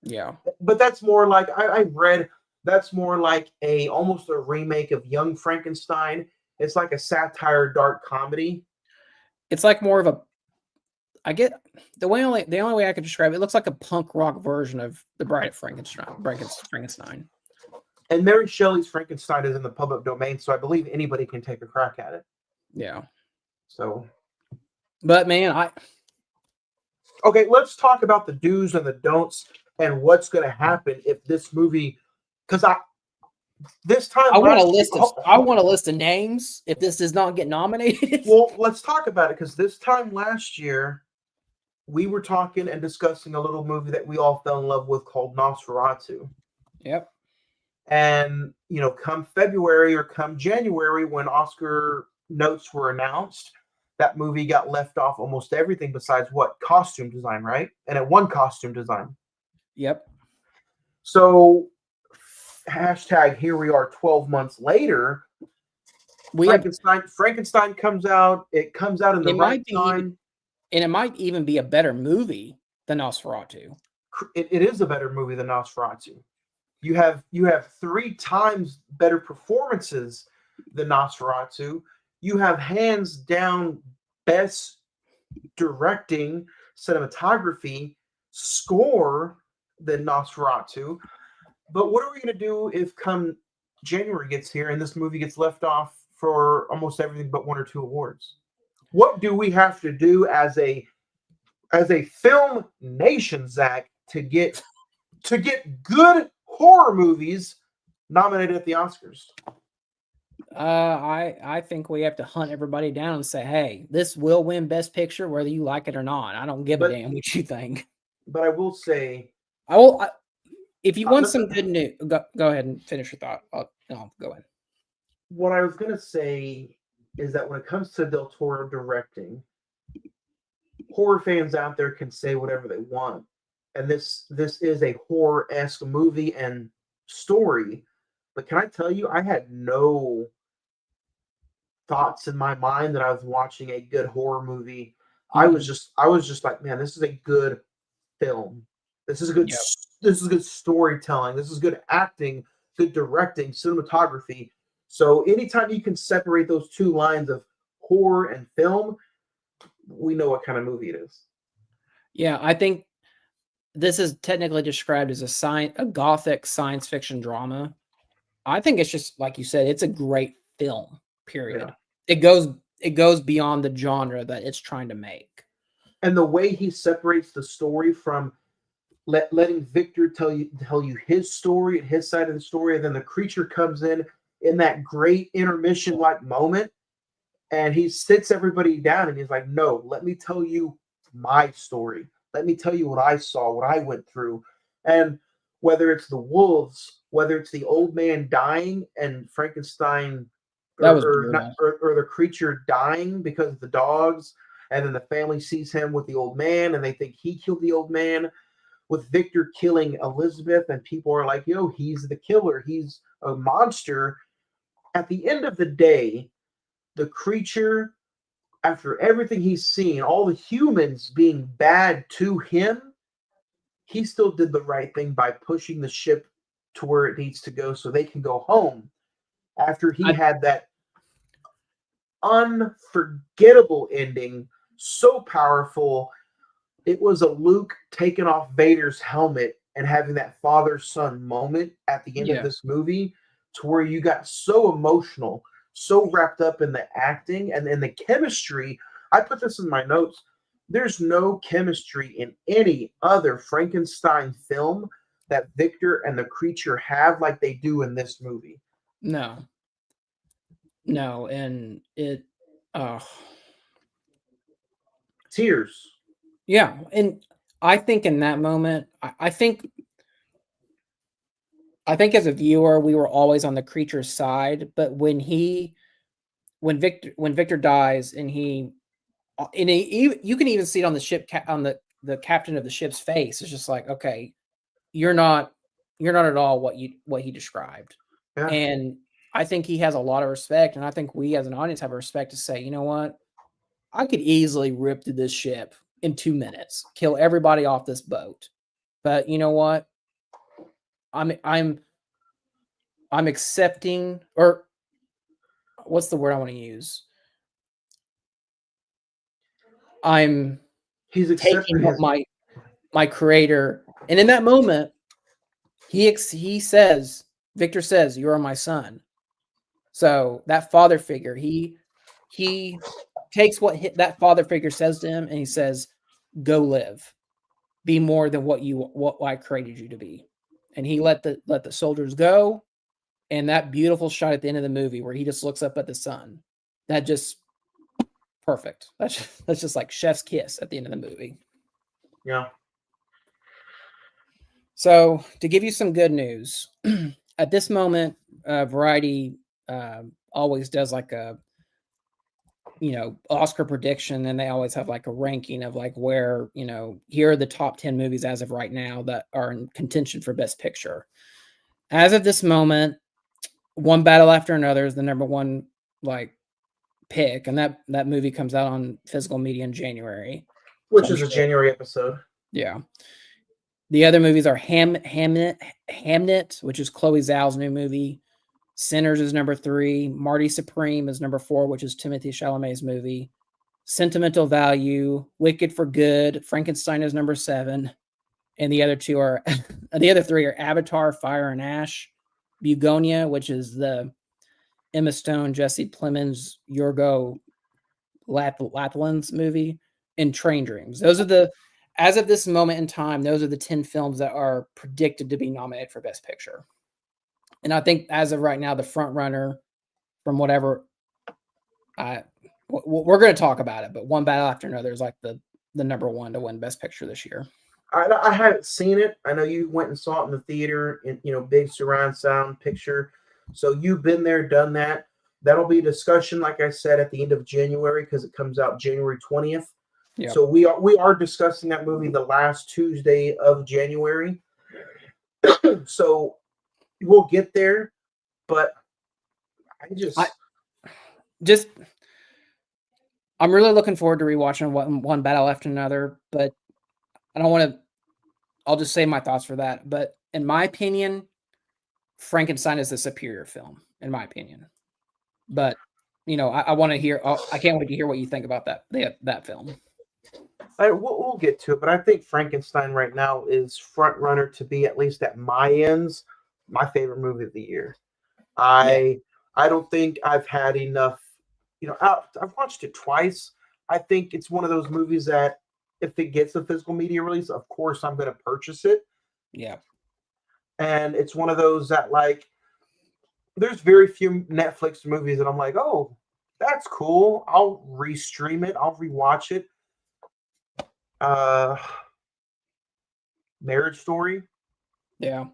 Yeah, but that's more like I read. That's more like almost a remake of Young Frankenstein. It's like a satire, dark comedy. It's like more of a. I get the only way I could describe it. It looks like a punk rock version of The Bride of Frankenstein. And Mary Shelley's Frankenstein is in the public domain, so I believe anybody can take a crack at it. Yeah. So, but man, okay, let's talk about the do's and the don'ts and what's going to happen if this movie, because this time I want a list of names if this does not get nominated. Well, let's talk about it because this time last year we were talking and discussing a little movie that we all fell in love with called Nosferatu. Yep. And, come February or come January when Oscar notes were announced, that movie got left off almost everything besides what? Costume design, right? And it won costume design. Yep. So, hashtag here we are 12 months later. Frankenstein comes out. It comes out in the right time. And it might even be a better movie than Nosferatu. It is a better movie than Nosferatu. You have 3 times better performances than Nosferatu. You have hands down best directing, cinematography, score than Nosferatu. But what are we going to do if come January gets here and this movie gets left off for almost everything but 1 or 2 awards? What do we have to do as a film nation, Zach, to get good horror movies nominated at the Oscars? I think we have to hunt everybody down and say, hey, this will win Best Picture whether you like it or not. I don't give a damn what you think. But I will say, if you want some good news, go ahead and finish your thought. I'll go ahead. What I was going to say is that when it comes to Del Toro directing, horror fans out there can say whatever they want. And this is a horror-esque movie and story. But can I tell you, I had no thoughts in my mind that I was watching a good horror movie. I was just like, man, this is a good film. This is good. Yep. This is good storytelling. This is good acting, good directing, cinematography. So anytime you can separate those 2 lines of horror and film, we know what kind of movie it is. Yeah, I think this is technically described as a gothic science fiction drama. I think it's just like you said, it's a great film. Period. Yeah. It goes beyond the genre that it's trying to make. And the way he separates the story from letting Victor tell you his story, his side of the story, and then the creature comes in that great intermission like moment, and he sits everybody down and he's like, no, let me tell you my story. Let me tell you what I saw, what I went through. And whether it's the wolves, whether it's the old man dying and Frankenstein or the creature dying because of the dogs, and then the family sees him with the old man and they think he killed the old man, with Victor killing Elizabeth and people are like, yo, he's the killer, he's a monster. At the end of the day, the creature, after everything he's seen, all the humans being bad to him, he still did the right thing by pushing the ship to where it needs to go so they can go home. After he had that unforgettable ending, so powerful, it was a Luke taking off Vader's helmet and having that father-son moment at the end of this movie to where you got so emotional, so wrapped up in the acting and in the chemistry I put this in my notes. There's no chemistry in any other Frankenstein film that Victor and the creature have like they do in this movie. No. No, and it Tears. yeah, and I think in that moment, I think as a viewer, we were always on the creature's side, but when Victor dies and you can even see it on the ship on the captain of the ship's face. It's just like, okay, you're not at all what he described. Yeah. And I think he has a lot of respect, and I think we as an audience have a respect to say, you know what? I could easily rip through this ship in 2 minutes, kill everybody off this boat. But you know what? I'm accepting, or what's the word I want to use? He's accepting taking what my creator, and in that moment, he says, Victor says, "You are my son." So that father figure, he takes what that father figure says to him, and he says, "Go live, be more than what I created you to be." And he let the soldiers go. And that beautiful shot at the end of the movie where he just looks up at the sun, that just perfect. That's just like chef's kiss at the end of the movie. Yeah. So to give you some good news, at this moment, Variety always does like a Oscar prediction, and they always have like a ranking of like where here are the top 10 movies as of right now that are in contention for Best Picture. As of this moment, One Battle After Another is the number one like pick, and that movie comes out on physical media in January, which is a January episode. Yeah. The other movies are Hamnet, which is Chloe Zhao's new movie. Sinners is number 3. Marty Supreme is number 4, which is Timothée Chalamet's movie. Sentimental Value, Wicked for Good, Frankenstein is number 7, and the other 3 are Avatar, Fire and Ash, Bugonia, which is the Emma Stone, Jesse Plemons, Yorgo Lathalin's movie, and Train Dreams. Those are as of this moment in time, those are the 10 films that are predicted to be nominated for Best Picture. And I think as of right now, the front runner from whatever, we're going to talk about it, but One Battle After Another is like the number one to win Best Picture this year. I haven't seen it. I know you went and saw it in the theater in big surround sound picture. So you've been there, done that. That'll be a discussion, like I said, at the end of January because it comes out January 20th. Yep. So we are discussing that movie the last Tuesday of January. So we'll get there, but I'm really looking forward to rewatching One Battle After Another, but I don't want to. I'll just say my thoughts for that. But in my opinion, Frankenstein is the superior film, in my opinion. But I want to hear. I can't wait to hear what you think about that film. We'll get to it, but I think Frankenstein right now is front runner to be, at least at my ends, my favorite movie of the year. I don't think I've had enough. I've watched it twice. I think it's one of those movies that if it gets a physical media release, of course I'm going to purchase it. Yeah. And it's one of those that, like, there's very few Netflix movies that I'm like, oh, that's cool. I'll restream it. I'll rewatch it. Marriage Story. Yeah.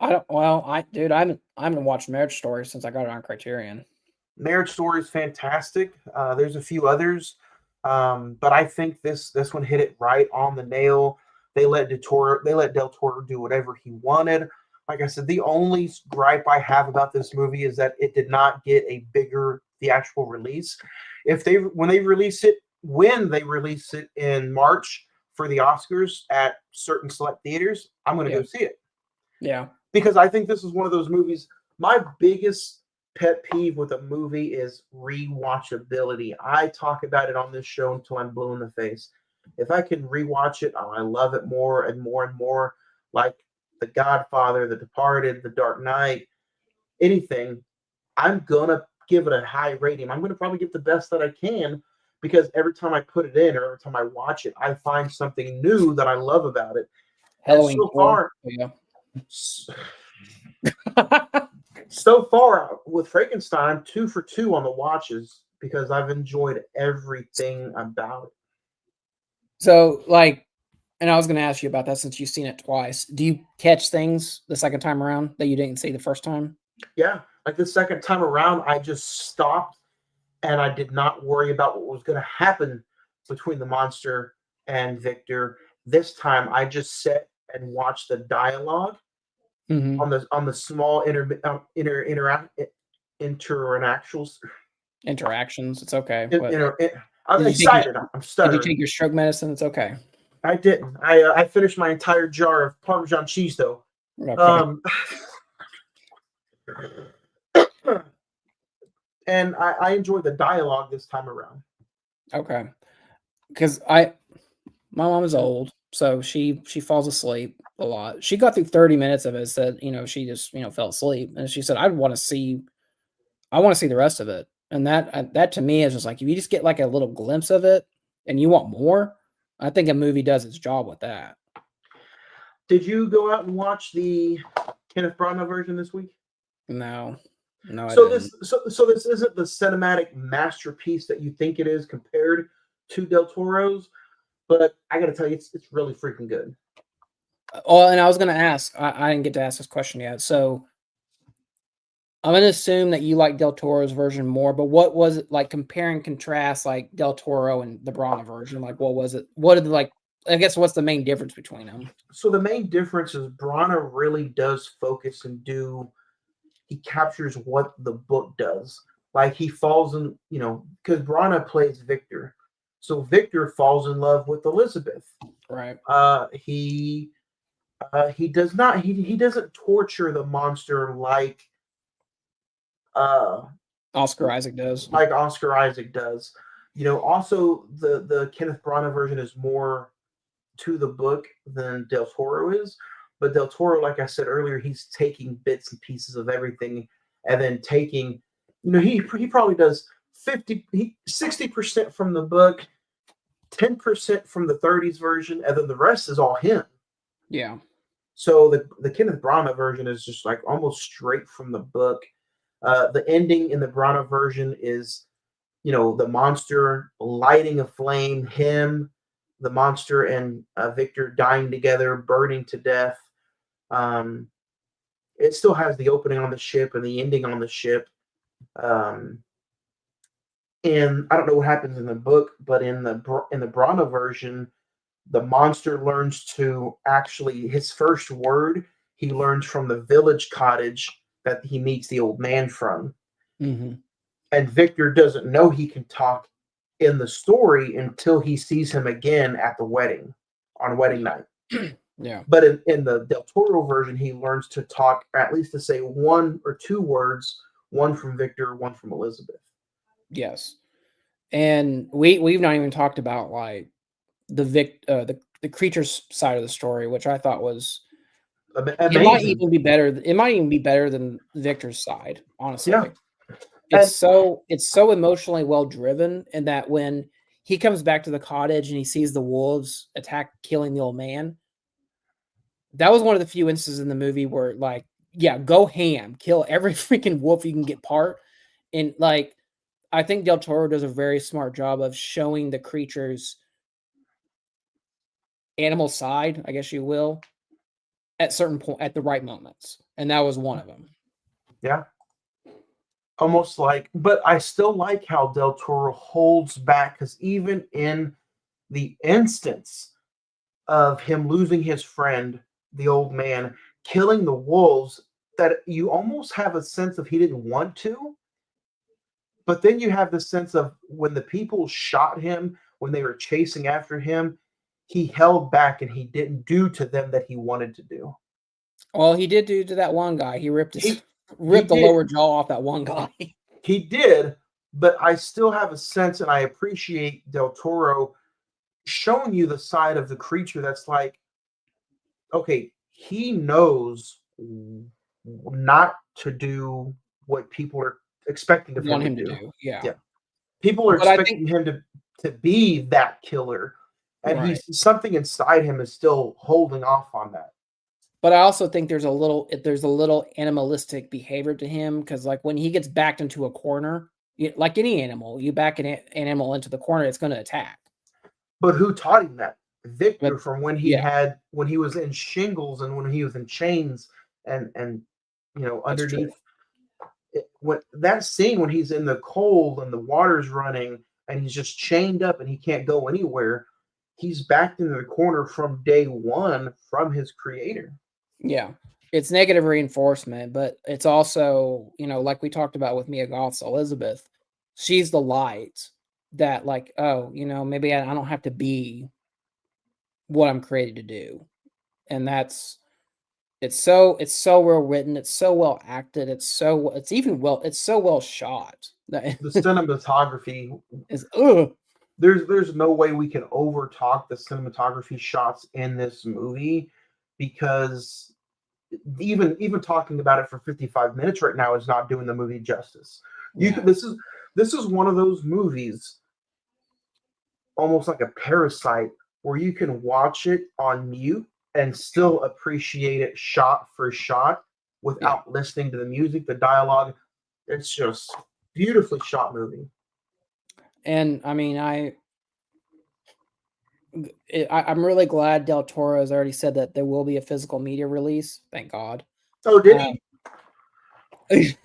I haven't watched Marriage Story since I got it on Criterion. Marriage Story is fantastic. There's a few others. But I think this one hit it right on the nail. They let Del Toro do whatever he wanted. Like I said, the only gripe I have about this movie is that it did not get a bigger theatrical release. When they release it in March for the Oscars at certain select theaters, I'm going to go see it. Yeah. Because I think this is one of those movies. My biggest pet peeve with a movie is rewatchability. I talk about it on this show until I'm blue in the face. If I can rewatch it, I love it more and more and more. Like The Godfather, The Departed, The Dark Knight, anything, I'm gonna give it a high rating. I'm gonna probably give the best that I can because every time I put it in or every time I watch it, I find something new that I love about it. And Halloween so 4. far, Yeah. so far with Frankenstein, 2 for 2 on the watches because I've enjoyed everything about it. So, like, and I was going to ask you about that since you've seen it twice. Do you catch things the second time around that you didn't see the first time? Yeah, like the second time around, I just stopped and I did not worry about what was going to happen between the monster and Victor. This time, I just sat and watched the dialogue Mm-hmm. on the small interactions. Interactions. It's okay. I'm Did you take your, excited. I'm did you stuttering. take your stroke medicine? It's okay. I didn't. I finished my entire jar of Parmesan cheese though. Okay. And I enjoyed the dialogue this time around. Okay. Because my mom is old, so she falls asleep a lot. She got through 30 minutes of it, said, she just, fell asleep. And she said, I want to see the rest of it. And that to me is just like, if you just get like a little glimpse of it and you want more, I think a movie does its job with that. Did you go out and watch the Kenneth Branagh version this week? No, I So didn't. this isn't the cinematic masterpiece that you think it is compared to Del Toro's, but I got to tell you, it's really freaking good. Oh, and I was going to ask, I didn't get to ask this question yet. So I'm going to assume that you like Del Toro's version more, but what was it like, compare and contrast like Del Toro and the Branagh version? Like, what was it? What did I guess what's the main difference between them? So the main difference is Branagh really does focus and he captures what the book does. Like he falls in, because Branagh plays Victor. So Victor falls in love with Elizabeth. Right. He does not he doesn't torture the monster like Oscar Isaac does. Like Oscar Isaac does. Also the Kenneth Branagh version is more to the book than Del Toro is. But Del Toro, like I said earlier, he's taking bits and pieces of everything and then taking, he probably does 60% from the book, 10% from the 30s version, and then the rest is all him. Yeah. So the Kenneth Branagh version is just like almost straight from the book. The ending in the Branagh version is, the monster lighting a flame, the monster and Victor dying together, burning to death. It still has the opening on the ship and the ending on the ship. And I don't know what happens in the book, but in the Branagh version, the monster learns to actually, his first word he learns from the village cottage that he meets the old man from. Mm-hmm. And Victor doesn't know he can talk in the story until he sees him again at the wedding, on wedding night. Yeah. But in the Del Toro version, he learns to talk, or at least to say one or two words, one from Victor, one from Elizabeth. Yes. And we've not even talked about like the creature's side of the story, which I thought was amazing. It might even be better. It might even be better than Victor's side, honestly. Yeah. It's so emotionally well driven, in that when he comes back to the cottage and he sees the wolves killing the old man, that was one of the few instances in the movie where, like, yeah, go ham, kill every freaking wolf you can get part. And like, I think Del Toro does a very smart job of showing the creature's animal side, I guess you will, at certain point, at the right moments, and that was one of them. Yeah. Almost like, but I still like how Del Toro holds back, because even in the instance of him losing his friend, the old man, killing the wolves, that you almost have a sense of he didn't want to. But then you have the sense of when the people shot him, when they were chasing after him, he held back and he didn't do to them that he wanted to do. Well, he did do to that one guy. He ripped the lower jaw off that one guy. He did, but I still have a sense, and I appreciate Del Toro showing you the side of the creature that's like, okay, he knows not to do what people are expecting of him to do. Yeah. People are expecting him to to be that killer, and Right. something inside him is still holding off on that. But I also think there's a little animalistic behavior to him, because like when he gets backed into a corner, like any animal, you back an animal into the corner, it's going to attack. But who taught him that? Victor, But from when yeah, he was in shingles and when he was in chains and that's true. underneath what that scene when he's in the cold and the water's running and he's just chained up and he can't go anywhere. He's backed into the corner from day one from his creator. Yeah. It's negative reinforcement, but it's also, like we talked about with Mia Goth's Elizabeth, she's the light that like, oh, maybe I don't have to be what I'm created to do. And it's so well written, it's so well acted, it's so well shot. That The cinematography, is there's no way we can overtalk the cinematography shots in this movie, because even talking about it for 55 minutes right now is not doing the movie justice. This is one of those movies, almost like a Parasite, where you can watch it on mute and still appreciate it shot for shot without listening to the music, the dialogue. It's just beautifully shot movie. And I mean, I'm really glad Del Toro has already said that there will be a physical media release. Thank God. Oh, did he?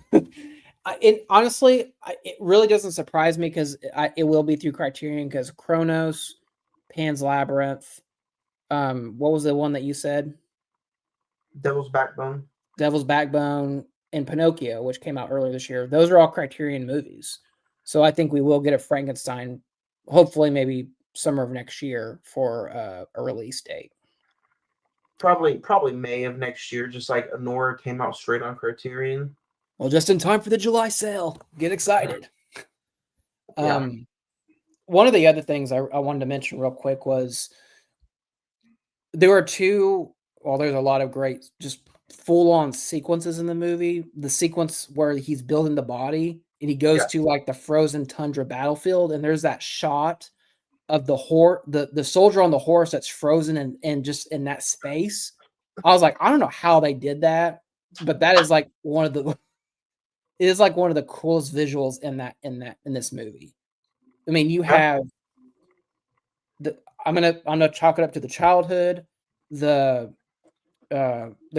Honestly, it really doesn't surprise me, because it will be through Criterion, because Kronos, Pan's Labyrinth, what was the one that you said? Devil's Backbone. Devil's Backbone, and Pinocchio, which came out earlier this year. Those are all Criterion movies. So I think we will get a Frankenstein, hopefully maybe summer of next year, for a release date. Probably May of next year, just like Anora came out straight on Criterion. Well, just in time for the July sale. Get excited. Yeah. One of the other things I wanted to mention real quick was there were there's a lot of great, just full-on sequences in the movie. The sequence where he's building the body and he goes to like the frozen tundra battlefield, and there's that shot of the soldier on the horse that's frozen and just in that space. I was like, I don't know how they did that, but that is like one of the coolest visuals in this movie. I mean, you have I'm gonna chalk it up to the childhood, the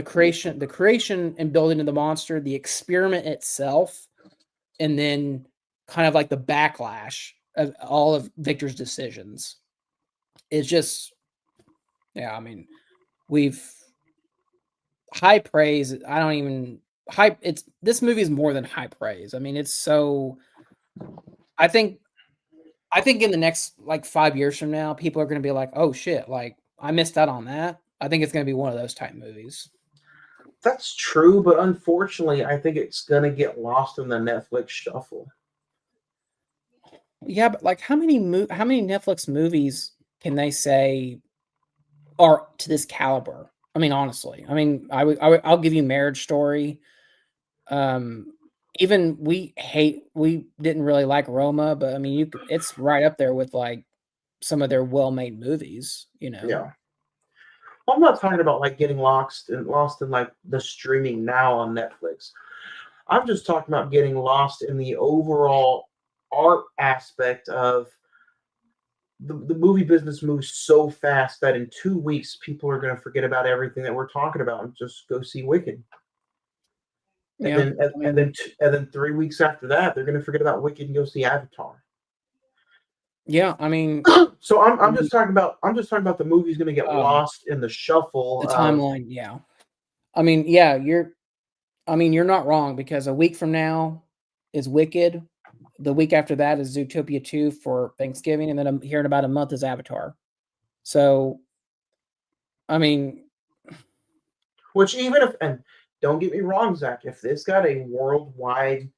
creation and building of the monster, the experiment itself, and then kind of like the backlash of all of Victor's decisions. It's just, yeah, I mean, we've high praise. I don't even hype. This movie is more than high praise. I mean, it's so. I think in the next like 5 years from now, people are going to be like, "Oh shit! Like I missed out on that." I think it's going to be one of those type movies. That's true, but unfortunately, I think it's going to get lost in the Netflix shuffle. Yeah, but like, how many Netflix movies can they say are to this caliber? I mean, honestly, I mean, I'll give you Marriage Story. Even we didn't really like Roma, but I mean, it's right up there with like some of their well-made movies, Yeah. Well, I'm not talking about like getting lost in like the streaming now on Netflix. I'm just talking about getting lost in the overall art aspect of the movie business moves so fast that in 2 weeks people are going to forget about everything that we're talking about and just go see Wicked. And then 3 weeks after that, they're going to forget about Wicked and go see Avatar. Yeah, I mean, so I'm just talking about the movie's going to get lost in the shuffle. The timeline, yeah. I mean, yeah, you're not wrong, because a week from now is Wicked. The week after that is Zootopia 2 for Thanksgiving, and then I'm hearing about a month is Avatar. So, I mean, which even if, and don't get me wrong, Zach, if this got a worldwide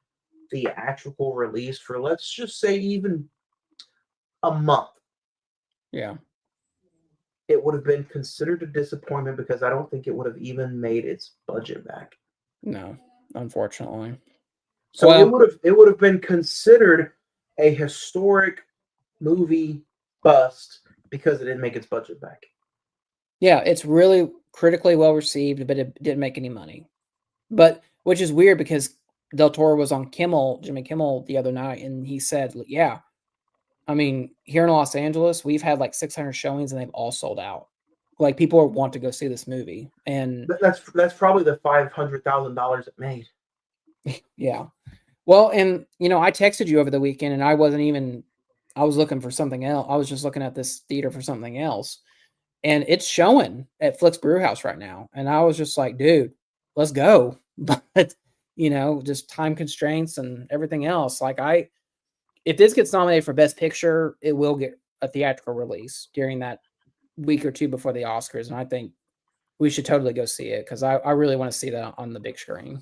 theatrical release for, let's just say, even a month, yeah, it would have been considered a disappointment, because I don't think it would have even made its budget back. No, unfortunately. So it would have been considered a historic movie bust because it didn't make its budget back. Yeah, it's really critically well received, but it didn't make any money. But which is weird because Del Toro was on Jimmy Kimmel the other night, and he said, "Yeah, I mean, here in Los Angeles, we've had like 600 showings, and they've all sold out. Like people want to go see this movie, and That's probably the $500,000 it made. yeah. Well, and I texted you over the weekend, and I was looking for something else. I was just looking at this theater for something else, and it's showing at Flick's Brewhouse right now. And I was just like, dude, let's go. But just time constraints and everything else. Like if this gets nominated for Best Picture, it will get a theatrical release during that week or two before the Oscars. And I think we should totally go see it because I really want to see that on the big screen.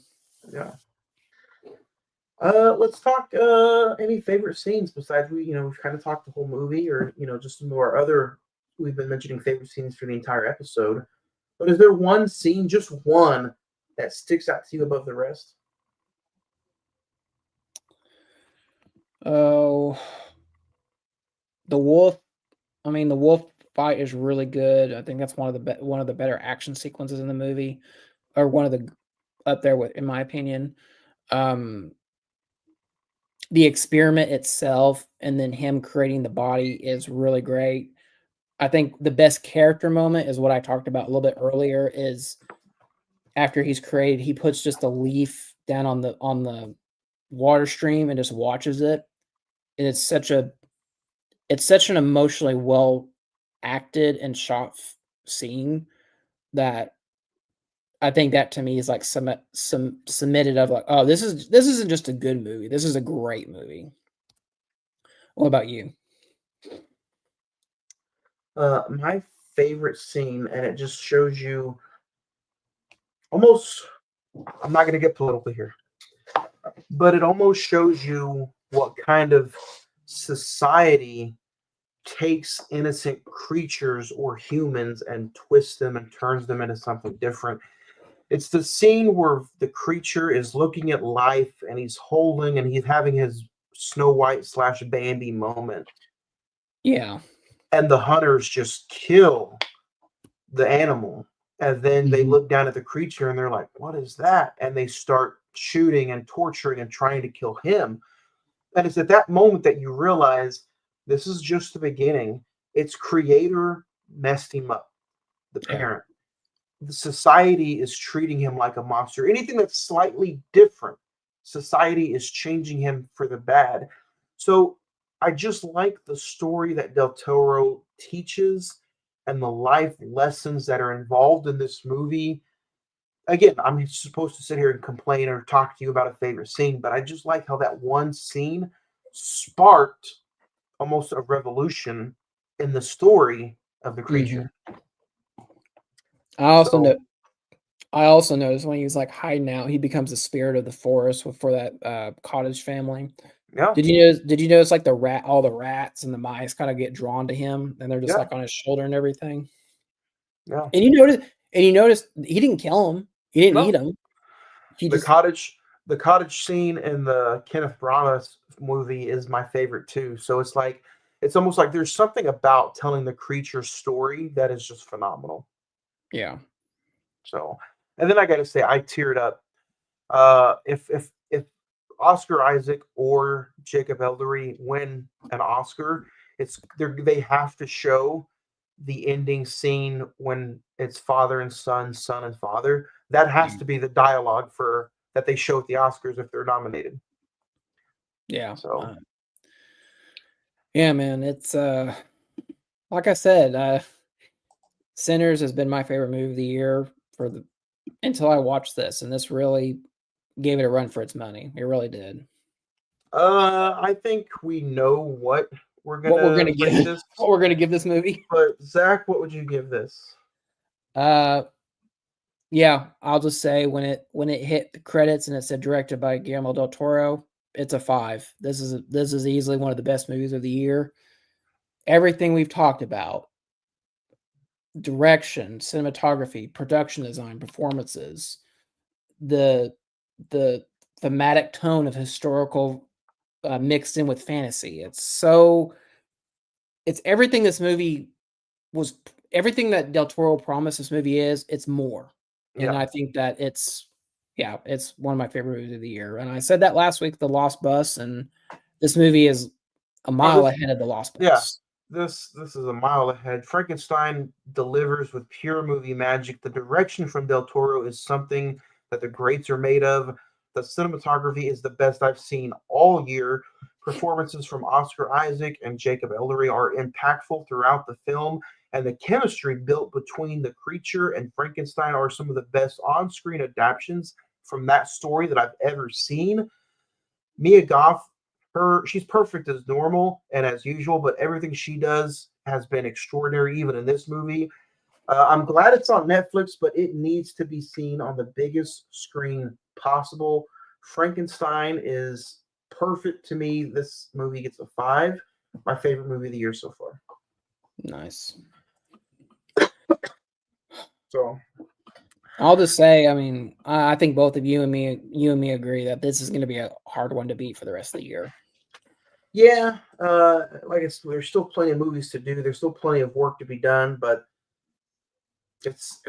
Yeah. Let's talk any favorite scenes besides we've kind of talked the whole movie, or just some of our other, we've been mentioning favorite scenes for the entire episode. But is there one scene, just one, that sticks out to you above the rest? Oh, the wolf. I mean, the wolf fight is really good. I think that's one of the better action sequences in the movie, or one of the up there with, in my opinion. The experiment itself, and then him creating the body is really great. I think the best character moment is what I talked about a little bit earlier. Is after he's created, he puts just a leaf down on the water stream and just watches it, and it's such an emotionally well acted and shot scene that I think that to me is like some submitted of like, oh, this isn't just a good movie. This is a great movie. What about you? My favorite scene, and it just shows you almost, I'm not going to get political here, but it almost shows you what kind of society takes innocent creatures or humans and twists them and turns them into something different. It's the scene where the creature is looking at life and he's holding and he's having his Snow White / Bambi moment. Yeah. And the hunters just kill the animal. And then they look down at the creature and they're like, what is that? And they start shooting and torturing and trying to kill him. And it's at that moment that you realize this is just the beginning. Its creator messed him up, the parent. The society is treating him like a monster. Anything that's slightly different, society is changing him for the bad. So I just like the story that Del Toro teaches and the life lessons that are involved in this movie. Again, I'm supposed to sit here and complain or talk to you about a favorite scene, but I just like how that one scene sparked almost a revolution in the story of the creature. I also noticed when he was like hiding out, he becomes the spirit of the forest for that cottage family. Yeah. Did you notice like all the rats and the mice kind of get drawn to him, and they're just like on his shoulder and everything? Yeah. And you noticed he didn't kill him. He didn't eat him. The cottage scene in the Kenneth Branagh movie is my favorite too. So it's almost like there's something about telling the creature's story that is just phenomenal. Yeah. So, and then I got to say, I teared up. If Oscar Isaac or Jacob Ellery win an Oscar, they have to show the ending scene when it's father and son, son and father. That has to be the dialogue that they show at the Oscars if they're nominated. Yeah. So, yeah, man, it's like I said, Sinners has been my favorite movie of the year until I watched this, and this really gave it a run for its money. It really did. I think we know what we're gonna give this. What we're gonna give this movie. But Zach, what would you give this? Yeah, I'll just say when it hit the credits and it said directed by Guillermo del Toro, it's a 5. This is easily one of the best movies of the year. Everything we've talked about, direction, cinematography, production design, performances, the thematic tone of historical mixed in with fantasy. It's so it's everything this movie was, everything that Del Toro promised this movie is, it's more. And Yeah. I think that it's one of my favorite movies of the year. And I said that last week, The Lost Bus, and this movie is a mile ahead of The Lost Bus. Yeah. This is a mile ahead. Frankenstein delivers with pure movie magic. The direction from Del Toro is something that the greats are made of. The cinematography is the best I've seen all year. Performances from Oscar Isaac and Jacob Ellery are impactful throughout the film, and the chemistry built between the creature and Frankenstein are some of the best on-screen adaptations from that story that I've ever seen. Mia Goth, she's perfect as normal and as usual, but everything she does has been extraordinary, even in this movie. I'm glad it's on Netflix, but it needs to be seen on the biggest screen possible. Frankenstein is perfect to me. This movie gets a 5. My favorite movie of the year so far. Nice. So I'll just say, I mean, I think both of you and me agree that this is going to be a hard one to beat for the rest of the year. yeah, like there's still plenty of movies to do. There's still plenty of work to be done, but it's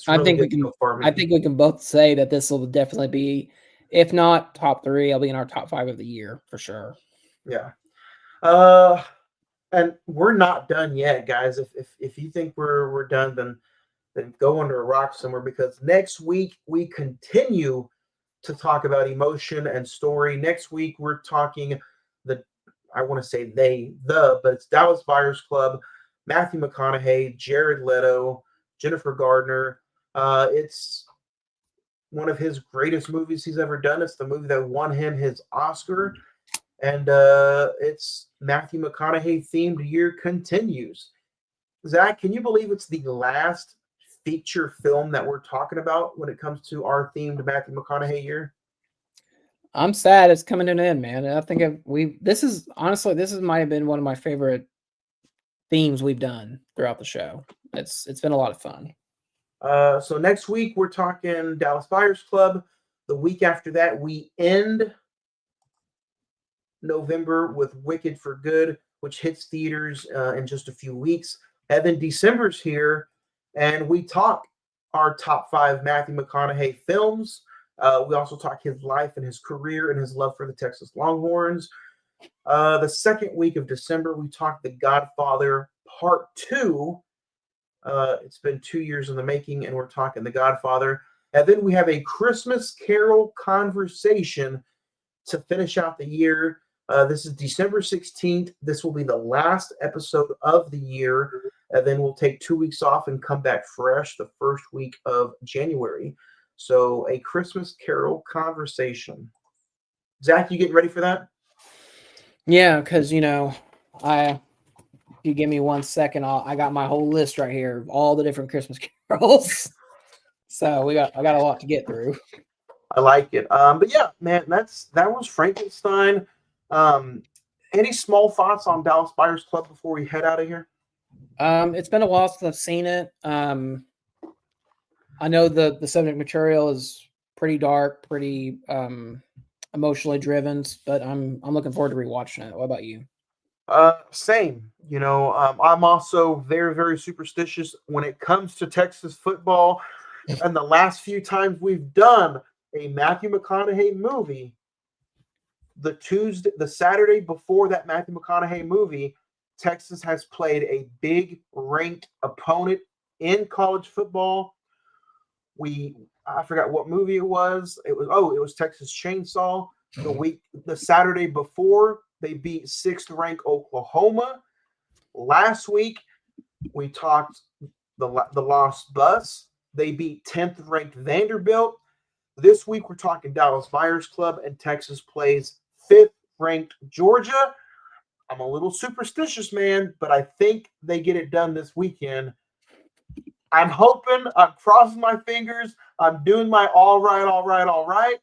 I really think we good can. so far. I think we can both say that this will definitely be, if not top 3, I'll be in our top 5 of the year for sure. Yeah. And we're not done yet, guys. If you think we're done, then go under a rock somewhere, because next week we continue to talk about emotion and story. Next week we're talking but it's Dallas Buyers Club, Matthew McConaughey, Jared Leto, Jennifer Gardner. It's one of his greatest movies he's ever done. It's the movie that won him his Oscar. And it's Matthew McConaughey themed year continues. Zach, can you believe it's the last feature film that we're talking about when it comes to our themed Matthew McConaughey year? I'm sad it's coming to an end, man. I think this might have been one of my favorite themes we've done throughout the show. It's been a lot of fun. So next week we're talking Dallas Buyers Club. The week after that we end November with Wicked for Good, which hits theaters in just a few weeks. And then December's here, and we talk our top 5 Matthew McConaughey films. We also talk his life and his career and his love for the Texas Longhorns. The second week of December, we talk The Godfather Part 2. It's been 2 years in the making, and we're talking The Godfather. And then we have a Christmas Carol conversation to finish out the year. This is December 16th. This will be the last episode of the year. And then we'll take 2 weeks off and come back fresh the first week of January. So a Christmas Carol conversation. Zach, you getting ready for that? Yeah, because if you give me 1 second, I got my whole list right here of all the different Christmas carols. So I got a lot to get through. I like it. But yeah, man, that was Frankenstein. Any small thoughts on Dallas Buyers Club before we head out of here? It's been a while since I've seen it. I know the subject material is pretty dark, pretty emotionally driven, but I'm looking forward to rewatching it. What about you? Same. I'm also very, very superstitious when it comes to Texas football. And the last few times we've done a Matthew McConaughey movie, the Saturday before that Matthew McConaughey movie, Texas has played a big ranked opponent in college football. I forgot what movie it was. It was Texas Chainsaw. The Saturday before, they beat 6th ranked Oklahoma. Last week we talked the Lost Bus. They beat 10th ranked Vanderbilt. This week we're talking Dallas Buyers Club, and Texas plays 5th ranked Georgia. I'm a little superstitious, man, but I think they get it done this weekend. I'm hoping, I'm crossing my fingers, I'm doing my all right.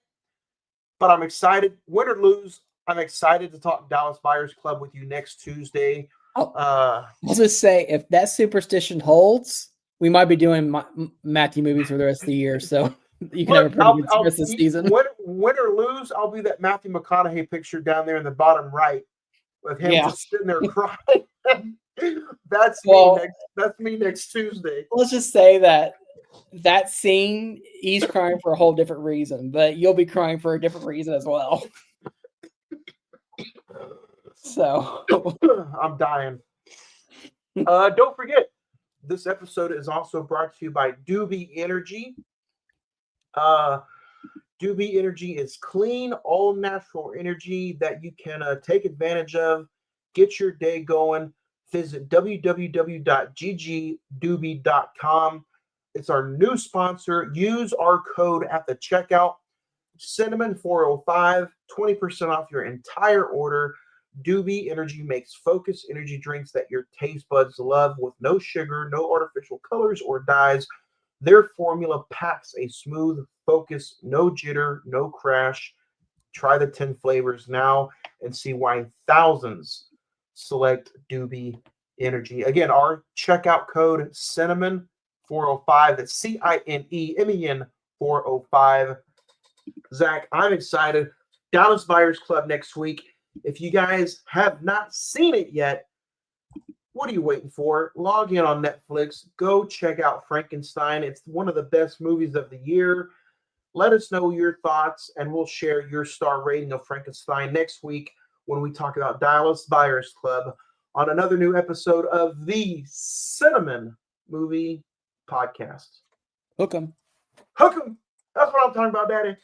But I'm excited. Win or lose, I'm excited to talk Dallas Buyers Club with you next Tuesday. I'll just say, if that superstition holds, we might be doing Matthew movies for the rest of the year. So you can have a pretty good rest of the season. Win or lose, I'll be that Matthew McConaughey picture down there in the bottom right with him just sitting there crying. That's Well- me next. That's me next Tuesday. Let's just say that scene, he's crying for a whole different reason, but you'll be crying for a different reason as well. So I'm dying. Don't forget, this episode is also brought to you by Doobie Energy. Doobie Energy is clean, all natural energy that you can take advantage of. Get your day going. Visit www.ggdoobie.com. It's our new sponsor. Use our code at the checkout. Cine-Men 405, 20% off your entire order. Doobie Energy makes focused energy drinks that your taste buds love with no sugar, no artificial colors or dyes. Their formula packs a smooth focus, no jitter, no crash. Try the 10 flavors now and see why thousands select Doobie Energy. Again, our checkout code Cine-Men 405. That's CINEMEN 405. Zach, I'm excited. Dallas Buyers Club next week. If you guys have not seen it yet, what are you waiting for? Log in on Netflix. Go check out Frankenstein. It's one of the best movies of the year. Let us know your thoughts, and we'll share your star rating of Frankenstein next week when we talk about Dallas Buyers Club on another new episode of the Cine-Men Movie Podcast. hook 'em. Hook 'em. That's what I'm talking about, Daddy.